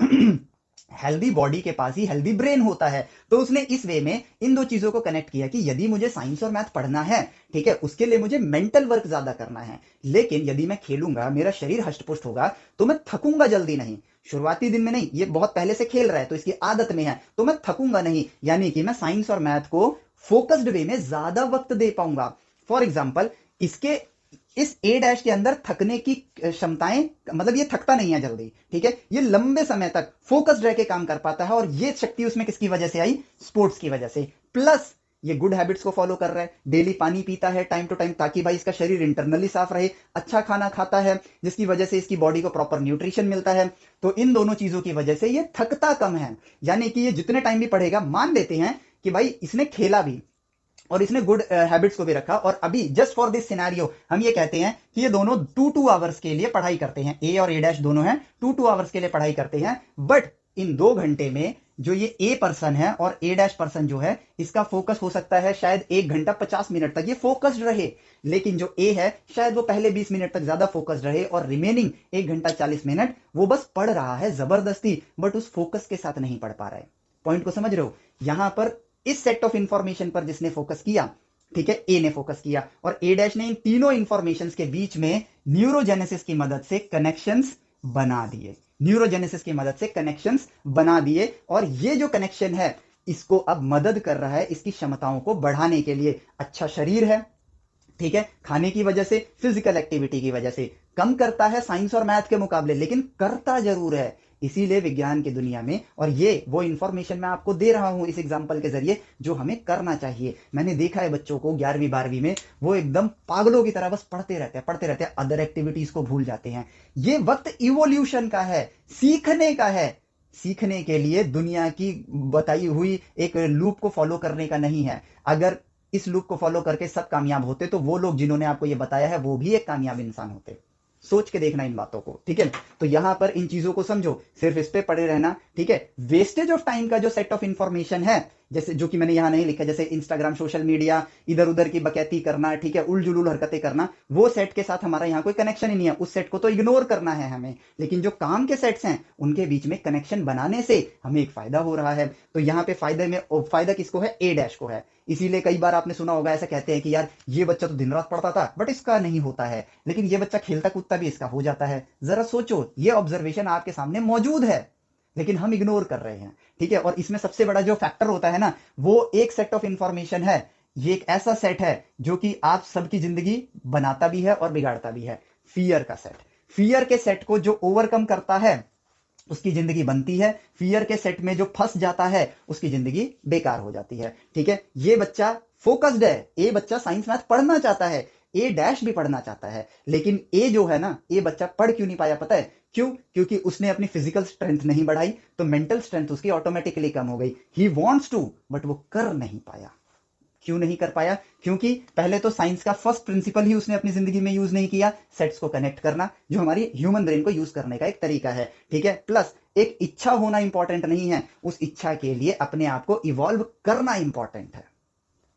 हेल्दी बॉडी के पास ही हेल्दी ब्रेन होता है। तो उसने इस वे में इन दो चीजों को कनेक्ट किया कि यदि मुझे साइंस और मैथ पढ़ना है, ठीक है, उसके लिए मुझे मेंटल वर्क ज्यादा करना है। लेकिन यदि मैं खेलूंगा, मेरा शरीर हष्टपुष्ट होगा, तो मैं थकूंगा जल्दी नहीं, शुरुआती दिन में नहीं, ये बहुत पहले से खेल रहा है तो इसकी आदत में है, तो मैं थकूंगा नहीं। यानी कि मैं साइंस और मैथ को फोकस्ड वे में ज्यादा वक्त दे पाऊंगा। फॉर एग्जाम्पल, इसके इस ए डैश के अंदर थकने की क्षमताएं, मतलब ये थकता नहीं है जल्दी, ठीक है, ये लंबे समय तक फोकस्ड रह के काम कर पाता है। और ये शक्ति उसमें किसकी वजह से आई? स्पोर्ट्स की वजह से। प्लस ये गुड हैबिट्स को फॉलो कर रहा है, डेली पानी पीता है टाइम टू टाइम, ताकि भाई इसका शरीर इंटरनली साफ रहे, अच्छा खाना खाता है जिसकी वजह से इसकी बॉडी को प्रॉपर न्यूट्रिशन मिलता है। तो इन दोनों चीजों की वजह से ये थकता कम है। यानी कि ये जितने टाइम भी पढ़ेगा, मान लेते हैं कि भाई इसने खेला भी और इसने गुड हैबिट्स को भी रखा, और अभी जस्ट फॉर दिस सिनेरियो हम ये कहते हैं कि ये दोनों 2 आवर्स के लिए पढ़ाई करते हैं, ए और ए डैश दोनों हैं 2 आवर्स के लिए पढ़ाई करते हैं। बट इन 2 घंटे में जो ये ए पर्सन है और ए डैश पर्सन जो है, इसका फोकस हो सकता है शायद 1 घंटा 50 मिनट तक ये फोकस्ड रहे, लेकिन जो ए है शायद वो पहले 20 मिनट तक ज्यादा फोकस्ड रहे, और रिमेनिंग 1 घंटा 40 मिनट वो बस पढ़ रहा है जबरदस्ती, बट उस फोकस के साथ नहीं पढ़ पा रहा है। पॉइंट को समझ रहे हो? यहां पर इस सेट ऑफ इंफॉर्मेशन पर जिसने फोकस किया, ठीक है, ए ने फोकस किया, और ए डैश ने इन तीनों इंफॉर्मेशन के बीच में न्यूरोजेनेसिस की मदद से कनेक्शंस बना दिए, न्यूरोजेनेसिस की मदद से कनेक्शंस बना दिए। और ये जो कनेक्शन है इसको अब मदद कर रहा है इसकी क्षमताओं को बढ़ाने के लिए। अच्छा शरीर है, ठीक है, खाने की वजह से, फिजिकल एक्टिविटी की वजह से, कम करता है साइंस और मैथ के मुकाबले, लेकिन करता जरूर है। इसीलिए विज्ञान की दुनिया में, और ये वो इंफॉर्मेशन मैं आपको दे रहा हूं इस एग्जांपल के जरिए जो हमें करना चाहिए। मैंने देखा है बच्चों को 11वीं 12वीं में वो एकदम पागलों की तरह बस पढ़ते रहते हैं, अदर एक्टिविटीज को भूल जाते हैं। ये वक्त इवोल्यूशन का है, सीखने का है। सीखने के लिए दुनिया की बताई हुई एक लूप को फॉलो करने का नहीं है। अगर इस लूप को फॉलो करके सब कामयाब होते तो वो लोग जिन्होंने आपको ये बताया है वो भी एक कामयाब इंसान होते। सोच के देखना इन बातों को, ठीक है। तो यहां पर इन चीजों को समझो, सिर्फ इस पे पड़े रहना, ठीक है। वेस्टेज ऑफ टाइम का जो सेट ऑफ इंफॉर्मेशन है, जैसे जो कि मैंने यहां नहीं लिखा, जैसे इंस्टाग्राम, सोशल मीडिया, इधर उधर की बकैती करना, ठीक है, उलझुल हरकतें करना, वो सेट के साथ हमारा यहाँ कोई कनेक्शन ही नहीं है, उस सेट को तो इग्नोर करना है हमें। लेकिन जो काम के सेट्स हैं उनके बीच में कनेक्शन बनाने से हमें एक फायदा हो रहा है। तो यहाँ पे फायदा किसको है? ए डैश को है। इसीलिए कई बार आपने सुना होगा, ऐसा कहते हैं कि यार ये बच्चा तो दिन रात पढ़ता था बट इसका नहीं होता है, लेकिन ये बच्चा खेलता कूदता भी इसका हो जाता है। जरा सोचो, ये ऑब्जर्वेशन आपके सामने मौजूद है लेकिन हम इग्नोर कर रहे हैं, ठीक है। और इसमें सबसे बड़ा जो फैक्टर होता है ना, वो एक सेट ऑफ इंफॉर्मेशन है। ये एक ऐसा सेट है जो कि आप सबकी जिंदगी बनाता भी है और बिगाड़ता भी है। फियर का सेट, फियर के सेट को जो ओवरकम करता है उसकी जिंदगी बनती है, फियर के सेट में जो फंस जाता है उसकी जिंदगी बेकार हो जाती है, ठीक है। ये बच्चा फोकस्ड है, ए बच्चा साइंस मैथ पढ़ना चाहता है, ए डैश भी पढ़ना चाहता है, लेकिन ए जो है ना, ए बच्चा पढ़ क्यों नहीं पाया पता है? क्यों? क्योंकि उसने अपनी फिजिकल स्ट्रेंथ नहीं बढ़ाई, तो मेंटल स्ट्रेंथ उसकी ऑटोमेटिकली कम हो गई। ही वॉन्ट्स टू बट वो कर नहीं पाया। क्यों नहीं कर पाया? क्योंकि पहले तो साइंस का फर्स्ट प्रिंसिपल ही उसने अपनी जिंदगी में यूज नहीं किया, सेट्स को कनेक्ट करना, जो हमारी ह्यूमन ब्रेन को यूज करने का एक तरीका है, ठीक है। प्लस एक इच्छा होना इंपॉर्टेंट नहीं है, उस इच्छा के लिए अपने आप को इवॉल्व करना इंपॉर्टेंट है,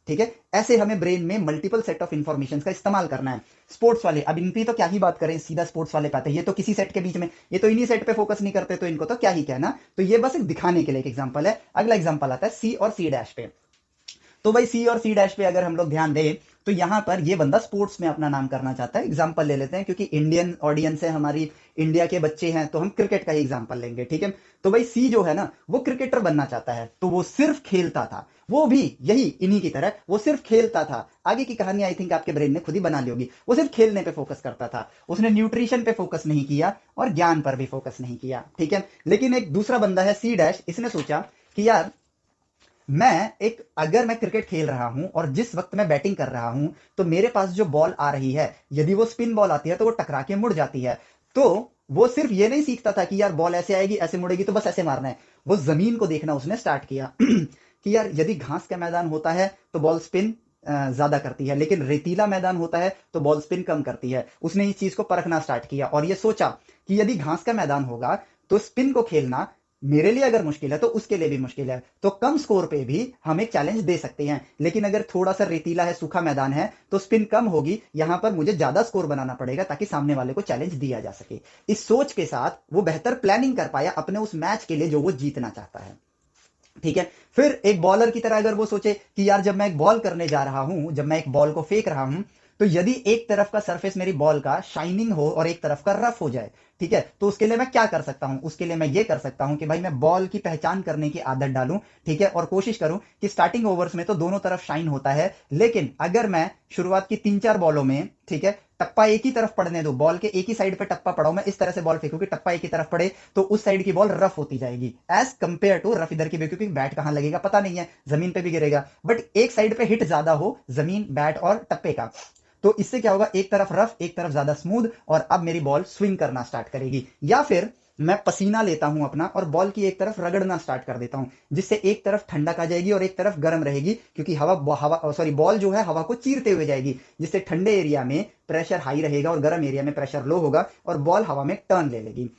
ठीक है। ऐसे हमें ब्रेन में मल्टीपल सेट ऑफ इंफॉर्मेशन का इस्तेमाल करना है। स्पोर्ट्स वाले, अब इनकी तो क्या ही बात करें, सीधा स्पोर्ट्स वाले पाते हैं, ये तो किसी सेट के बीच में, ये तो इन्हीं सेट पे फोकस नहीं करते, तो इनको तो क्या ही कहना। तो ये बस एक दिखाने के लिए एक एग्जांपल है। अगला एग्जांपल आता है सी और सी डैश पे। तो भाई सी और सी डैश पे अगर हम लोग ध्यान दें तो यहां पर ये बंदा स्पोर्ट्स में अपना नाम करना चाहता है। एग्जांपल ले लेते हैं, क्योंकि इंडियन ऑडियंस है हमारी, इंडिया के बच्चे हैं, तो हम क्रिकेट का ही एग्जांपल लेंगे, ठीक है। तो भाई सी जो है ना, वो क्रिकेटर बनना चाहता है, तो वो सिर्फ खेलता था, वो भी यही इन्हीं की तरह, वो सिर्फ खेलता था। आगे की कहानी आई थिंक आपके ब्रेन ने खुद ही बना ली होगी। वो सिर्फ खेलने पे फोकस करता था, उसने न्यूट्रिशन पे फोकस नहीं किया और ज्ञान पर भी फोकस नहीं किया, ठीक है। लेकिन एक दूसरा बंदा है सी डैश, इसने सोचा कि यार अगर मैं क्रिकेट खेल रहा हूं और जिस वक्त मैं बैटिंग कर रहा हूं, तो मेरे पास जो बॉल आ रही है, यदि वो स्पिन बॉल आती है तो वो टकरा के मुड़ जाती है। तो वो सिर्फ ये नहीं सीखता था कि यार बॉल ऐसे आएगी, ऐसे मुड़ेगी, तो बस ऐसे मारना है। वो जमीन को देखना उसने स्टार्ट किया कि यार यदि घास का मैदान होता है तो बॉल स्पिन ज्यादा करती है, लेकिन रेतीला मैदान होता है तो बॉल स्पिन कम करती है। उसने इस चीज को परखना स्टार्ट किया और ये सोचा कि यदि घास का मैदान होगा तो स्पिन को खेलना मेरे लिए अगर मुश्किल है तो उसके लिए भी मुश्किल है, तो कम स्कोर पे भी हम एक चैलेंज दे सकते हैं। लेकिन अगर थोड़ा सा रेतीला है, सूखा मैदान है, तो स्पिन कम होगी, यहां पर मुझे ज्यादा स्कोर बनाना पड़ेगा ताकि सामने वाले को चैलेंज दिया जा सके। इस सोच के साथ वो बेहतर प्लानिंग कर पाया अपने उस मैच के लिए जो वो जीतना चाहता है, ठीक है। फिर एक बॉलर की तरह अगर वो सोचे कि यार जब मैं एक बॉल करने जा रहा हूं, जब मैं एक बॉल को फेंक रहा हूं, तो यदि एक तरफ का सरफेस मेरी बॉल का शाइनिंग हो और एक तरफ का रफ हो जाए, ठीक है, तो उसके लिए मैं क्या कर सकता हूं? उसके लिए मैं ये कर सकता हूं कि भाई मैं बॉल की पहचान करने की आदत डालूं, ठीक है, और कोशिश करूं कि स्टार्टिंग ओवर्स में तो दोनों तरफ शाइन होता है, लेकिन अगर मैं शुरुआत की 3-4 बॉलों में, ठीक है, टप्पा एक ही तरफ पड़ने दो, बॉल के एक ही साइड पे टप्पा पड़ाओ, मैं इस तरह से बॉल फेंकूं कि टप्पा एक ही तरफ पड़े, तो उस साइड की बॉल रफ होती जाएगी एज कंपेयर टू रफ इधर की, क्योंकि बैट कहां लगेगा पता नहीं है, जमीन पे भी गिरेगा, बट एक साइड पे हिट ज्यादा हो जमीन, बैट और टप्पे का, तो इससे क्या होगा, एक तरफ रफ एक तरफ ज्यादा स्मूथ, और अब मेरी बॉल स्विंग करना स्टार्ट करेगी। या फिर मैं पसीना लेता हूं अपना और बॉल की एक तरफ रगड़ना स्टार्ट कर देता हूं, जिससे एक तरफ ठंडक आ जाएगी और एक तरफ गर्म रहेगी, क्योंकि हवा हवा सॉरी बॉल जो है हवा को चीरते हुए जाएगी, जिससे ठंडे एरिया में प्रेशर हाई रहेगा और गर्म एरिया में प्रेशर लो होगा और बॉल हवा में टर्न ले लेगी।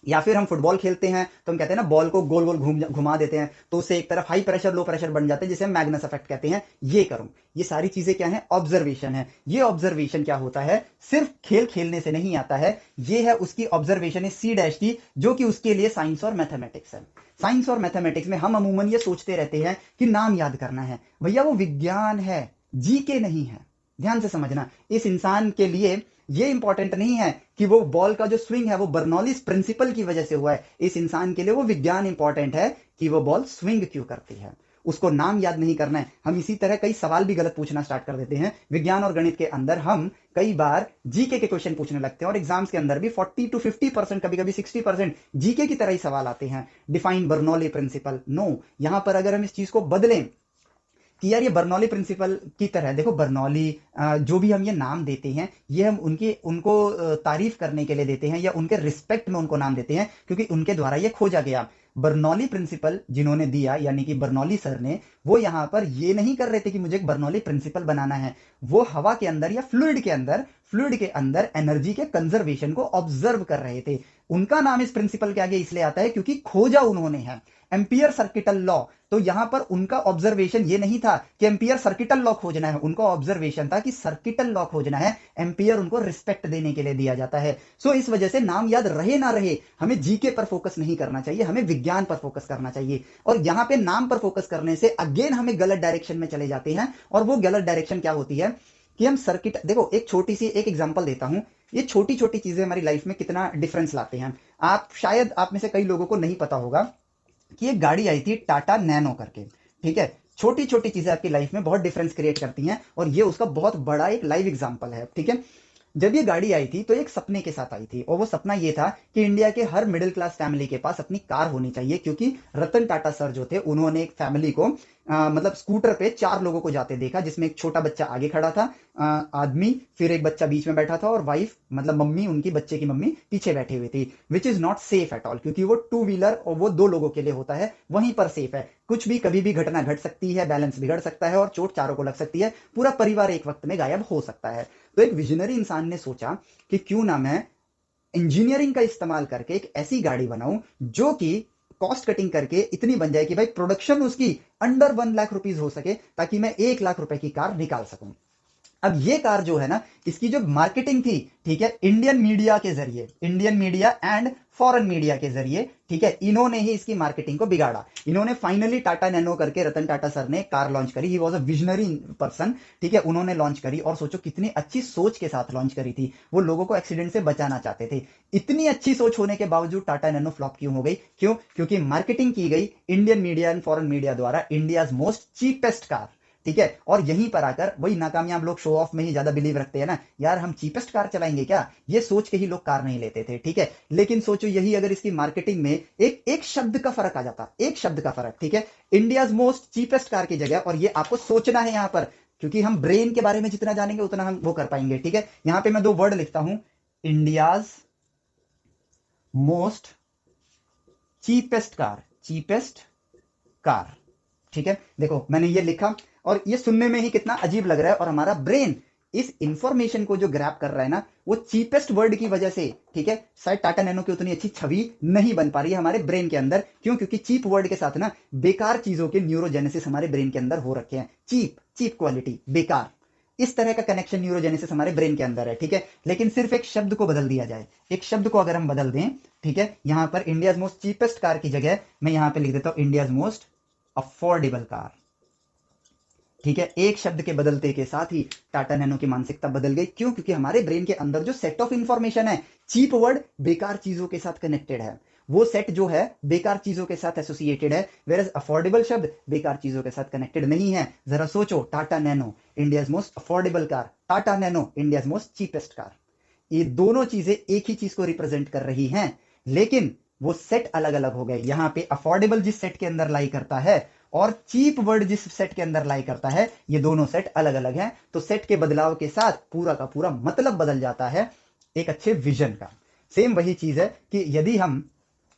या फिर हम फुटबॉल खेलते हैं तो हम कहते हैं ना, बॉल को गोल गोल घुमा देते हैं, तो उससे एक तरफ हाई प्रेशर लो प्रेशर बन जाते हैं, जिसे मैग्नस इफेक्ट कहते हैं। ये करूं, ये सारी चीजें क्या है, ऑब्जर्वेशन है। ये ऑब्जर्वेशन क्या होता है, सिर्फ खेल खेलने से नहीं आता है, ये है उसकी ऑब्जर्वेशन है सी डैश की, जो कि उसके लिए साइंस और मैथमेटिक्स है। साइंस और मैथमेटिक्स में हम अमूमन ये सोचते रहते हैं कि नाम याद करना है, भैया वो विज्ञान है, जीके नहीं है। ध्यान से समझना, इस इंसान के लिए ये इंपॉर्टेंट नहीं है कि वो बॉल का जो स्विंग है वो बर्नौलीज प्रिंसिपल की वजह से हुआ है, इस इंसान के लिए वो विज्ञान इंपॉर्टेंट है कि वो बॉल स्विंग क्यों करती है, उसको नाम याद नहीं करना है। हम इसी तरह कई सवाल भी गलत पूछना स्टार्ट कर देते हैं विज्ञान और गणित के अंदर, हम कई बार जीके के क्वेश्चन पूछने लगते हैं और एग्जाम्स के अंदर भी 40 to 50%, कभी कभी 60% जीके की तरह ही सवाल आते हैं, डिफाइन बर्नौली प्रिंसिपल। नो, यहां पर अगर हम इस चीज को बदलें कि यार ये बर्नौली प्रिंसिपल की तरह, देखो बर्नौली जो भी हम ये नाम देते हैं, ये हम उनको तारीफ करने के लिए देते हैं, या उनके रिस्पेक्ट में उनको नाम देते हैं, क्योंकि उनके द्वारा ये खोजा गया। बर्नौली प्रिंसिपल जिन्होंने दिया, यानी कि बर्नौली सर ने, वो यहां पर ये नहीं कर रहे थे कि मुझे एक बर्नौली प्रिंसिपल बनाना है, वो हवा के अंदर या फ्लूइड के अंदर एनर्जी के कंजर्वेशन को ऑब्जर्व कर रहे थे। उनका नाम इस प्रिंसिपल के आगे इसलिए आता है क्योंकि खोजा उन्होंने है, एम्पियर सर्किटल लॉ। तो यहां पर उनका ऑब्जर्वेशन ये नहीं था कि एम्पियर सर्किटल लॉ खोजना है, उनका ऑब्जर्वेशन था कि सर्किटल लॉ खोजना है, एम्पियर उनको रिस्पेक्ट देने के लिए दिया जाता है। सो इस वजह से नाम याद रहे ना रहे, हमें जीके पर फोकस नहीं करना चाहिए, हमें विज्ञान पर फोकस करना चाहिए। और यहां पे नाम पर फोकस करने से अगेन हमें गलत डायरेक्शन में चले जाते हैं, और वो गलत डायरेक्शन क्या होती है कि हम सर्किट, देखो एक छोटी सी एक एग्जांपल देता हूं, ये छोटी छोटी चीजें हमारी लाइफ में कितना डिफरेंस लाते हैं। शायद आप में से कई लोगों को नहीं पता होगा कि एक गाड़ी आई थी टाटा नैनो करके, ठीक है। छोटी छोटी चीजें आपकी लाइफ में बहुत डिफरेंस क्रिएट करती हैं, और ये उसका बहुत बड़ा एक लाइव एग्जांपल है, ठीक है। जब ये गाड़ी आई थी तो एक सपने के साथ आई थी, और वो सपना ये था कि इंडिया के हर मिडिल क्लास फैमिली के पास अपनी कार होनी चाहिए, क्योंकि रतन टाटा सर जो थे उन्होंने एक फैमिली को मतलब स्कूटर पे 4 लोगों को जाते देखा, जिसमें एक छोटा बच्चा आगे खड़ा था, आदमी, फिर एक बच्चा बीच में बैठा था, और वाइफ मतलब मम्मी, उनकी बच्चे की मम्मी पीछे बैठी हुई थी, which is not safe at all, क्योंकि वो 2 व्हीलर और वो 2 लोगों के लिए होता है, वहीं पर सेफ है, कुछ भी कभी भी घटना घट सकती है, बैलेंस बिगड़ सकता है और चोट चारों को लग सकती है, पूरा परिवार एक वक्त में गायब हो सकता है। तो एक विजनरी इंसान ने सोचा कि क्यों ना मैं इंजीनियरिंग का इस्तेमाल करके एक ऐसी गाड़ी बनाऊं जो कि कॉस्ट कटिंग करके इतनी बन जाए कि भाई प्रोडक्शन उसकी अंडर 1 लाख रुपीज हो सके, ताकि मैं 1 लाख रुपए की कार निकाल सकूं। अब ये कार जो है ना, इसकी जो मार्केटिंग थी, ठीक है, इंडियन मीडिया के जरिए, Indian media and foreign media के जरिए, ठीक है, इन्होंने ही इसकी मार्केटिंग को बिगाड़ा। इन्होंने फाइनली टाटा नैनो करके रतन टाटा सर ने कार लॉन्च करी, he was a visionary person, ठीक है, उन्होंने लॉन्च करी, और सोचो कितनी अच्छी सोच के साथ लॉन्च करी थी, वो लोगों को एक्सीडेंट से बचाना चाहते थे। इतनी अच्छी सोच होने के बावजूद टाटा नैनो फ्लॉप क्यों हो गई? क्यों? क्योंकि मार्केटिंग की गई Indian media and foreign media द्वारा इंडियाज मोस्ट चीपेस्ट कार, ठीक है। और यहीं पर आकर वही नाकामयाब लोग शो ऑफ में ही ज्यादा बिलीव रखते हैं ना, यार हम चीपेस्ट कार चलाएंगे क्या, ये सोच के ही लोग कार नहीं लेते थे, ठीक है। लेकिन सोचो यही अगर इसकी मार्केटिंग में एक एक शब्द का फर्क आ जाता, एक शब्द का फर्क, ठीक है, इंडियाज मोस्ट चीपेस्ट कार की जगह, और ये आपको सोचना है यहां पर, क्योंकि हम ब्रेन के बारे में जितना जानेंगे उतना हम वो कर पाएंगे, ठीक है। यहां पे मैं 2 वर्ड लिखता हूं, India's most cheapest car, cheapest car, ठीक है। देखो मैंने ये लिखा, और ये सुनने में ही कितना अजीब लग रहा है, और हमारा ब्रेन इस इंफॉर्मेशन को जो ग्रैब कर रहा है ना, वो चीपेस्ट वर्ड की वजह से, ठीक है, शायद टाटा नैनो की उतनी अच्छी छवि नहीं बन पा रही है हमारे ब्रेन के अंदर। क्यों? क्योंकि चीप वर्ड के साथ ना बेकार चीजों के न्यूरोजेनेसिस हमारे ब्रेन के अंदर हो रखे हैं, चीप, चीप क्वालिटी, बेकार, इस तरह का कनेक्शन न्यूरोजेनेसिस हमारे ब्रेन के अंदर है, ठीक है। लेकिन सिर्फ एक शब्द को बदल दिया जाए, एक शब्द को अगर हम बदल दें, ठीक है, यहां पर इंडियाज मोस्ट चीपेस्ट कार की जगह मैं यहां पर लिख देता हूं इंडियाज मोस्ट अफोर्डेबल कार, ठीक है, एक शब्द के बदलते के साथ ही टाटा नैनो की मानसिकता बदल गई। क्यों? क्योंकि हमारे ब्रेन के अंदर जो सेट ऑफ इंफॉर्मेशन है, चीप वर्ड बेकार चीजों के साथ कनेक्टेड है, वो सेट जो है बेकार चीजों के साथ एसोसिएटेड है, वेयर अफोर्डेबल शब्द बेकार चीजों के साथ कनेक्टेड नहीं है। जरा सोचो, Tata nano India's most affordable car, Tata nano India's most cheapest car, ये दोनों चीजें एक ही चीज को रिप्रेजेंट कर रही हैं, लेकिन वो सेट अलग अलग हो गए। यहां पे अफोर्डेबल जिस सेट के अंदर लाई करता है और चीप वर्ड जिस सेट के अंदर लाई करता है, ये दोनों सेट अलग अलग हैं। तो सेट के बदलाव के साथ पूरा का पूरा मतलब बदल जाता है एक अच्छे विजन का। सेम वही चीज है कि यदि हम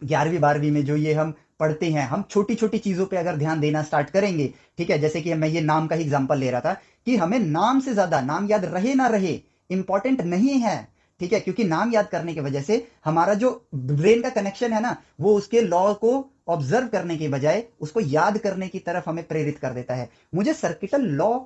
11वीं 12वीं में जो ये हम पढ़ते हैं, हम छोटी छोटी चीजों पे अगर ध्यान देना स्टार्ट करेंगे, ठीक है, जैसे कि मैं ये नाम का ही एग्जांपल ले रहा था कि हमें नाम से ज्यादा नाम याद रहे ना रहे इंपॉर्टेंट नहीं है, ठीक है, क्योंकि नाम याद करने की वजह से हमारा जो ब्रेन का कनेक्शन है ना, वो उसके लॉ को ऑब्जर्व करने के बजाय उसको याद करने की तरफ हमें प्रेरित कर देता है। मुझे सर्किटल लॉ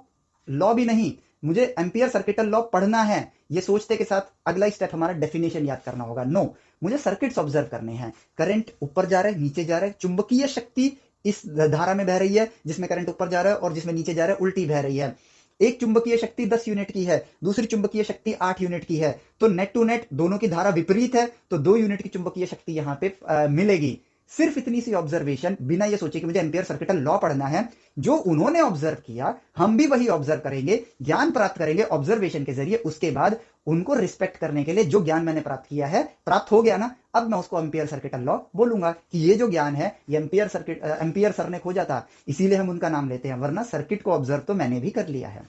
लॉ भी नहीं, मुझे एम्पियर सर्किटल लॉ पढ़ना है, ये सोचते के साथ अगला स्टेप हमारा डेफिनेशन याद करना होगा। नो, मुझे सर्किट्स ऑब्जर्व करने हैं। करंट ऊपर जा रहा है, नीचे जा रहा है, चुंबकीय शक्ति इस धारा में बह रही है जिसमें करंट ऊपर जा रहा है और जिसमें नीचे जा रहा है उल्टी बह रही है। एक चुंबकीय शक्ति 10 यूनिट की है, दूसरी चुंबकीय शक्ति 8 यूनिट की है, तो नेट टू नेट दोनों की धारा विपरीत है, तो 2 यूनिट की चुंबकीय शक्ति यहां पे मिलेगी। सिर्फ इतनी सी ऑब्जर्वेशन, बिना ये सोचे कि मुझे एम्पियर सर्किटल लॉ पढ़ना है, जो उन्होंने ऑब्जर्व किया हम भी वही ऑब्जर्व करेंगे, ज्ञान प्राप्त करेंगे ऑब्जर्वेशन के जरिए। उसके बाद उनको रिस्पेक्ट करने के लिए जो ज्ञान मैंने प्राप्त किया है, प्राप्त हो गया ना, अब मैं उसको एम्पियर सर्किटल लॉ बोलूंगा कि ये जो ज्ञान है ये एम्पियर सर ने खोजा था, इसीलिए हम उनका नाम लेते हैं, वरना सर्किट को ऑब्जर्व तो मैंने भी कर लिया है।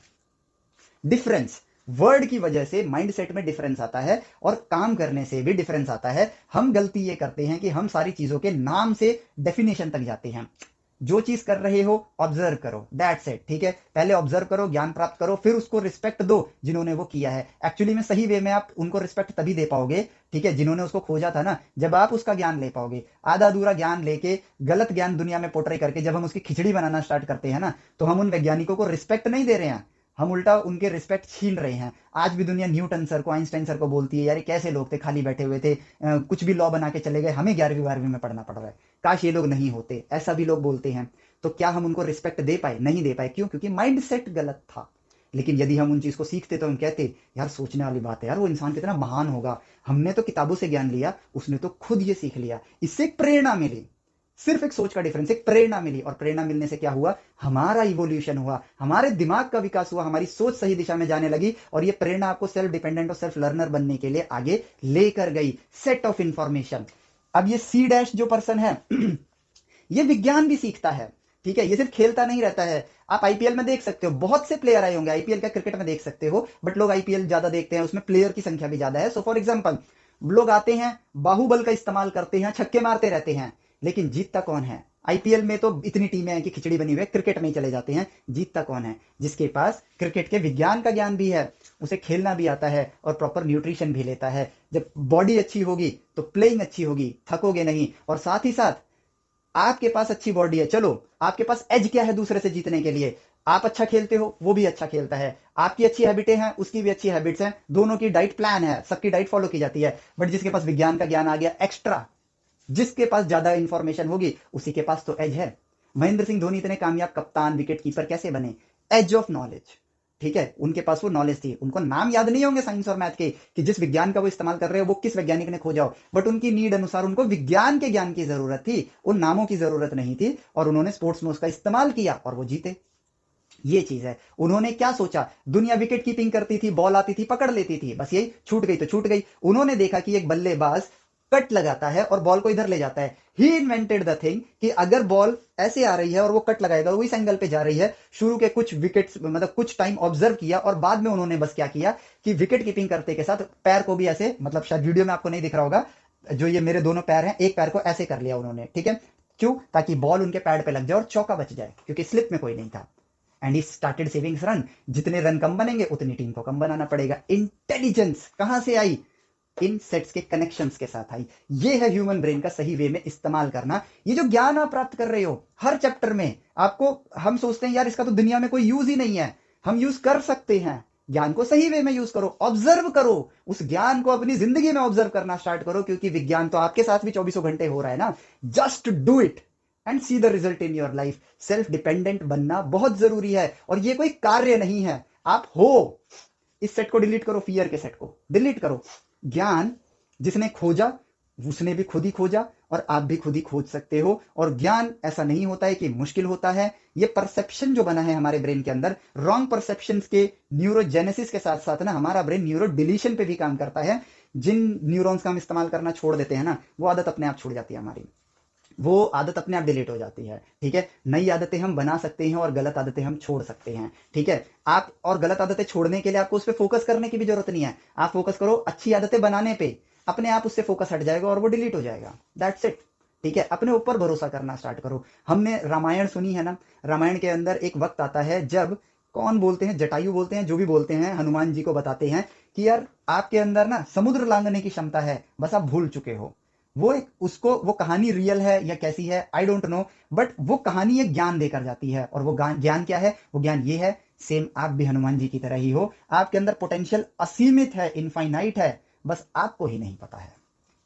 डिफरेंस, वर्ड की वजह से माइंडसेट में डिफरेंस आता है और काम करने से भी डिफरेंस आता है। हम गलती ये करते हैं कि हम सारी चीजों के नाम से डेफिनेशन तक जाते हैं। जो चीज कर रहे हो ऑब्जर्व करो, दैट्स इट, ठीक है, पहले ऑब्जर्व करो, ज्ञान प्राप्त करो, फिर उसको रिस्पेक्ट दो जिन्होंने वो किया है। एक्चुअली में सही वे में आप उनको रिस्पेक्ट तभी दे पाओगे, ठीक है, जिन्होंने उसको खोजा था ना, जब आप उसका ज्ञान ले पाओगे। आधा अधूरा ज्ञान लेके, गलत ज्ञान दुनिया में पोर्ट्रे करके जब हम उसकी खिचड़ी बनाना स्टार्ट करते हैं ना, तो हम उन वैज्ञानिकों को रिस्पेक्ट नहीं दे रहे हैं, हम उल्टा उनके रिस्पेक्ट छीन रहे हैं। आज भी दुनिया न्यूटन सर को, आइंस्टाइन सर को बोलती है, यार ये कैसे लोग थे, खाली बैठे हुए थे, कुछ भी लॉ बना के चले गए, हमें 11वीं 12वीं में पढ़ना पड़ रहा है, काश ये लोग नहीं होते, ऐसा भी लोग बोलते हैं। तो क्या हम उनको रिस्पेक्ट दे पाए? नहीं दे पाए। क्यों? क्योंकि माइंड सेट गलत था। लेकिन यदि हम उन चीज को सीखते तो हम कहते, यार सोचने वाली बात है यार, वो इंसान कितना महान होगा, हमने तो किताबों से ज्ञान लिया, उसने तो खुद ये सीख लिया, इससे एक प्रेरणा मिली। सिर्फ एक सोच का डिफरेंस, एक प्रेरणा मिली, और प्रेरणा मिलने से क्या हुआ, हमारा इवोल्यूशन हुआ, हमारे दिमाग का विकास हुआ, हमारी सोच सही दिशा में जाने लगी, और ये प्रेरणा आपको सेल्फ डिपेंडेंट और सेल्फ लर्नर बनने के लिए आगे लेकर गई। Set of information. अब ये सी डैश जो पर्सन है ये विज्ञान भी सीखता है, ठीक है, ये सिर्फ खेलता नहीं रहता है। आप आईपीएल में देख सकते हो, बहुत से प्लेयर आए होंगे, आईपीएल का क्रिकेट में देख सकते हो, बट लोग आईपीएल ज्यादा देखते हैं, उसमें प्लेयर की संख्या भी ज्यादा है। सो फॉर एग्जाम्पल, लोग आते हैं, बाहुबल का इस्तेमाल करते हैं, छक्के मारते रहते हैं, लेकिन जीतता कौन है? आईपीएल में तो इतनी टीमें हैं कि खिचड़ी बनी हुई है, क्रिकेट में ही चले जाते हैं। जीतता कौन है? जिसके पास क्रिकेट के विज्ञान का ज्ञान भी है, उसे खेलना भी आता है और प्रॉपर न्यूट्रिशन भी लेता है। जब बॉडी अच्छी होगी तो प्लेइंग अच्छी होगी, थकोगे नहीं, और साथ ही साथ आपके पास अच्छी बॉडी है, चलो आपके पास एज क्या है दूसरे से जीतने के लिए? आप अच्छा खेलते हो, वो भी अच्छा खेलता है, आपकी अच्छी हैबिटें हैं, उसकी भी अच्छी हैबिट्स हैं, दोनों की डाइट प्लान है, सबकी डाइट फॉलो की जाती है। बट जिसके पास विज्ञान का ज्ञान आ गया एक्स्ट्रा, जिसके पास ज्यादा इंफॉर्मेशन होगी, उसी के पास तो एज है। महेंद्र सिंह धोनी इतने कामयाब कप्तान, विकेट कीपर कैसे बने? एज ऑफ नॉलेज, ठीक है, उनके पास वो नॉलेज थी। उनको नाम याद नहीं होंगे साइंस और मैथ के कि जिस विज्ञान का वो इस्तेमाल कर रहे हो वो किस वैज्ञानिक ने खोजा हो, बट उनकी नीड अनुसार उनको विज्ञान के ज्ञान की जरूरत थी, उन नामों की जरूरत नहीं थी, और उन्होंने स्पोर्ट्स में उसका इस्तेमाल किया और वो जीते। ये चीज है। उन्होंने क्या सोचा, दुनिया विकेट कीपिंग करती थी, बॉल आती थी, पकड़ लेती थी, बस यही, छूट गई तो छूट गई। उन्होंने देखा कि एक बल्लेबाज कट लगाता है और बॉल को इधर ले जाता है। ही इन्वेंटेड द थिंग कि अगर बॉल ऐसे आ रही है और वो कट लगाएगा, वो इस एंगल पे जा रही है। शुरू के कुछ विकेट्स, मतलब कुछ टाइम ऑब्जर्व किया, और बाद में उन्होंने बस क्या किया कि विकेट कीपिंग करते के साथ पैर को भी ऐसे, मतलब शायद वीडियो में आपको नहीं दिख रहा होगा, जो ये मेरे दोनों पैर हैं, एक पैर को ऐसे कर लिया उन्होंने, ठीक है, क्यों? ताकि बॉल उनके पैड पे लग जाए और चौका बच जाए, क्योंकि स्लिप में कोई नहीं था। And he started saving run. जितने रन कम बनेंगे उतनी टीम को कम बनाना पड़ेगा। इंटेलिजेंस कहां से आई? इन सेट्स के कनेक्शंस के साथ आई। ये है ह्यूमन ब्रेन का सही वे में इस्तेमाल करना। ये जो ज्ञान आप प्राप्त कर रहे हो हर चैप्टर में, आपको, हम सोचते हैं यार इसका तो दुनिया में कोई यूज ही नहीं है, हम यूज कर सकते हैं। ज्ञान को सही वे में यूज करो, ऑब्जर्व करो, उस ज्ञान को अपनी जिंदगी में ऑब्जर्व करना स्टार्ट करो, क्योंकि विज्ञान तो आपके साथ भी 24 घंटे हो रहा है ना। Just do it and see the result in your life. Self dependent बनना बहुत जरूरी है और ये कोई कार्य नहीं है, आप हो। इस सेट को डिलीट करो, फियर के सेट को डिलीट करो। ज्ञान जिसने खोजा उसने भी खुद ही खोजा और आप भी खुद ही खोज सकते हो। और ज्ञान ऐसा नहीं होता है कि मुश्किल होता है, ये परसेप्शन जो बना है हमारे ब्रेन के अंदर, रॉन्ग परसेप्शंस के न्यूरोजेनेसिस के साथ साथ ना हमारा ब्रेन न्यूरो डिलीशन पे भी काम करता है। जिन न्यूरॉन्स का हम इस्तेमाल करना छोड़ देते हैं ना, वो आदत अपने आप छूट जाती है हमारी, वो आदत अपने आप डिलीट हो जाती है। ठीक है, नई आदतें हम बना सकते हैं और गलत आदतें हम छोड़ सकते हैं। ठीक है, आप और गलत आदतें छोड़ने के लिए आपको उस पर फोकस करने की भी जरूरत नहीं है, आप फोकस करो अच्छी आदतें बनाने पे, अपने आप उससे फोकस हट जाएगा और वो डिलीट हो जाएगा। That's it. ठीक है, अपने ऊपर भरोसा करना स्टार्ट करो। हमने रामायण सुनी है ना, रामायण के अंदर एक वक्त आता है जब कौन बोलते हैं, जटायु बोलते हैं, जो भी बोलते हैं, हनुमान जी को बताते हैं कि यार आपके अंदर ना समुद्र लांघने की क्षमता है, बस आप भूल चुके हो। वो एक उसको वो कहानी रियल है या कैसी है आई डोंट नो, बट वो कहानी एक ज्ञान देकर जाती है। और वो ज्ञान क्या है? वो ज्ञान ये है, सेम आप भी हनुमान जी की तरह ही हो, आपके अंदर पोटेंशियल असीमित है, इनफाइनाइट है, बस आपको ही नहीं पता है।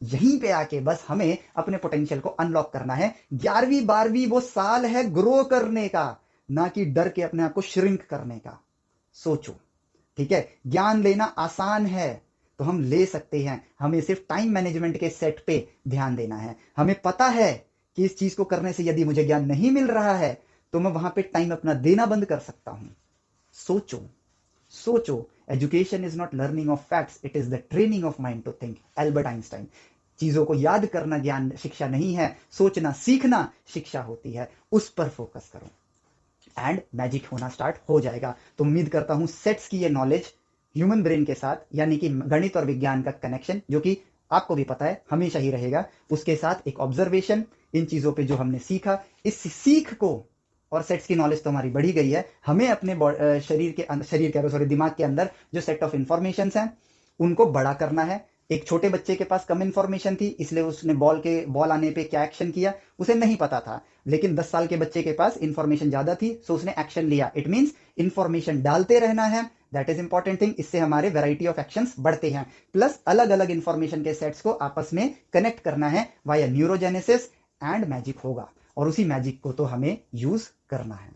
यहीं पे आके बस हमें अपने पोटेंशियल को अनलॉक करना है। 11वीं 12वीं वो साल है ग्रो करने का, ना कि डर के अपने आप को श्रिंक करने का। सोचो, ठीक है, ज्ञान लेना आसान है तो हम ले सकते हैं, हमें सिर्फ टाइम मैनेजमेंट के सेट पे ध्यान देना है। हमें पता है कि इस चीज को करने से यदि मुझे ज्ञान नहीं मिल रहा है तो मैं वहां पे टाइम अपना देना बंद कर सकता हूं। सोचो, सोचो, education is not learning of facts, it is the training of mind to think. Albert Einstein. चीजों को याद करना ज्ञान शिक्षा नहीं है, सोचना सीखना शिक्षा होती है। उस पर फोकस करो एंड मैजिक होना स्टार्ट हो जाएगा। तो उम्मीद करता हूं सेट्स की ये नॉलेज ह्यूमन ब्रेन के साथ, यानी कि गणित और विज्ञान का कनेक्शन, जो कि आपको भी पता है हमेशा ही रहेगा, उसके साथ एक ऑब्जर्वेशन, इन चीजों पे जो हमने सीखा, इस सीख को, और सेट्स की नॉलेज तो हमारी बढ़ी गई है, हमें अपने दिमाग के अंदर जो सेट ऑफ इंफॉर्मेशन हैं उनको बड़ा करना है। एक छोटे बच्चे के पास कम इंफॉर्मेशन थी, इसलिए उसने बॉल आने पे क्या एक्शन किया उसे नहीं पता था। लेकिन 10 साल के बच्चे के पास इंफॉर्मेशन ज्यादा थी, सो उसने एक्शन लिया। इट मींस इंफॉर्मेशन डालते रहना है, दैट इज इंपॉर्टेंट थिंग। इससे हमारे वैरायटी ऑफ एक्शंस बढ़ते हैं। प्लस अलग अलग इंफॉर्मेशन के सेट्स को आपस में कनेक्ट करना है वाया न्यूरोजेनेसिस, एंड मैजिक होगा। और उसी मैजिक को तो हमें यूज करना है।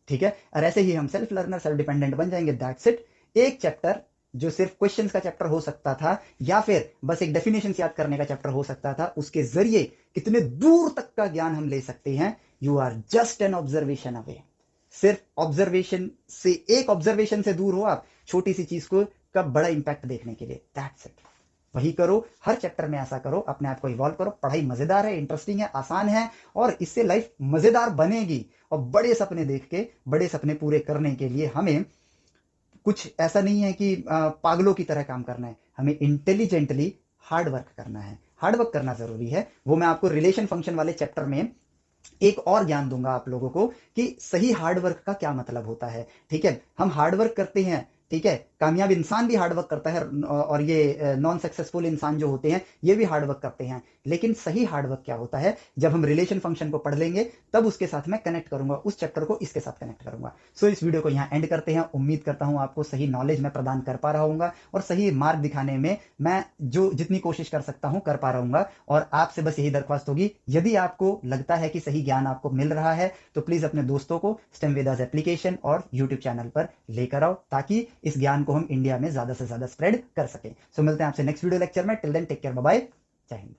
ठीक है, और ऐसे ही हम सेल्फ लर्नर, सेल्फ डिपेंडेंट बन जाएंगे। That's it. एक चैप्टर जो सिर्फ क्वेश्चंस का चैप्टर हो सकता था, या फिर बस एक डेफिनेशन याद करने का चैप्टर हो सकता था, उसके जरिए कितने दूर तक का ज्ञान हम ले सकते हैं। You are just an observation away. सिर्फ ऑब्जर्वेशन से, एक ऑब्जर्वेशन से दूर हो आप छोटी सी चीज को का बड़ा इंपैक्ट देखने के लिए। That's it. वही करो, हर चैप्टर में ऐसा करो, अपने आप को इवॉल्व करो। पढ़ाई मजेदार है, इंटरेस्टिंग है, आसान है, और इससे लाइफ मजेदार बनेगी। और बड़े सपने देख के बड़े सपने पूरे करने के लिए हमें कुछ ऐसा नहीं है कि पागलों की तरह काम करना है, हमें इंटेलिजेंटली हार्ड वर्क करना है। हार्ड वर्क करना जरूरी है, वो मैं आपको रिलेशन फंक्शन वाले चैप्टर में एक और ज्ञान दूंगा आप लोगों को कि सही हार्डवर्क का क्या मतलब होता है। ठीक है, हम हार्डवर्क करते हैं, ठीक है, कामयाब इंसान भी हार्डवर्क करता है, और ये नॉन सक्सेसफुल इंसान जो होते हैं ये भी हार्डवर्क करते हैं। लेकिन सही हार्डवर्क क्या होता है, जब हम रिलेशन फंक्शन को पढ़ लेंगे तब उसके साथ मैं कनेक्ट करूंगा, उस चैप्टर को इसके साथ कनेक्ट करूंगा। सो इस वीडियो को यहाँ एंड करते हैं। उम्मीद करता हूं आपको सही नॉलेज मैं प्रदान कर पा रहा हूँ, और सही मार्ग दिखाने में मैं जो जितनी कोशिश कर सकता हूं कर पा रहा हूँ। और आपसे बस यही दरख्वास्त होगी, यदि आपको लगता है कि सही ज्ञान आपको मिल रहा है तो प्लीज अपने दोस्तों को स्टेम वेदास एप्लीकेशन और यूट्यूब चैनल पर लेकर आओ, ताकि इस ज्ञान को हम इंडिया में ज्यादा से ज्यादा स्प्रेड कर सके। सो मिलते हैं आपसे नेक्स्ट वीडियो लेक्चर में। Till then take care, bye bye, Jai Hind.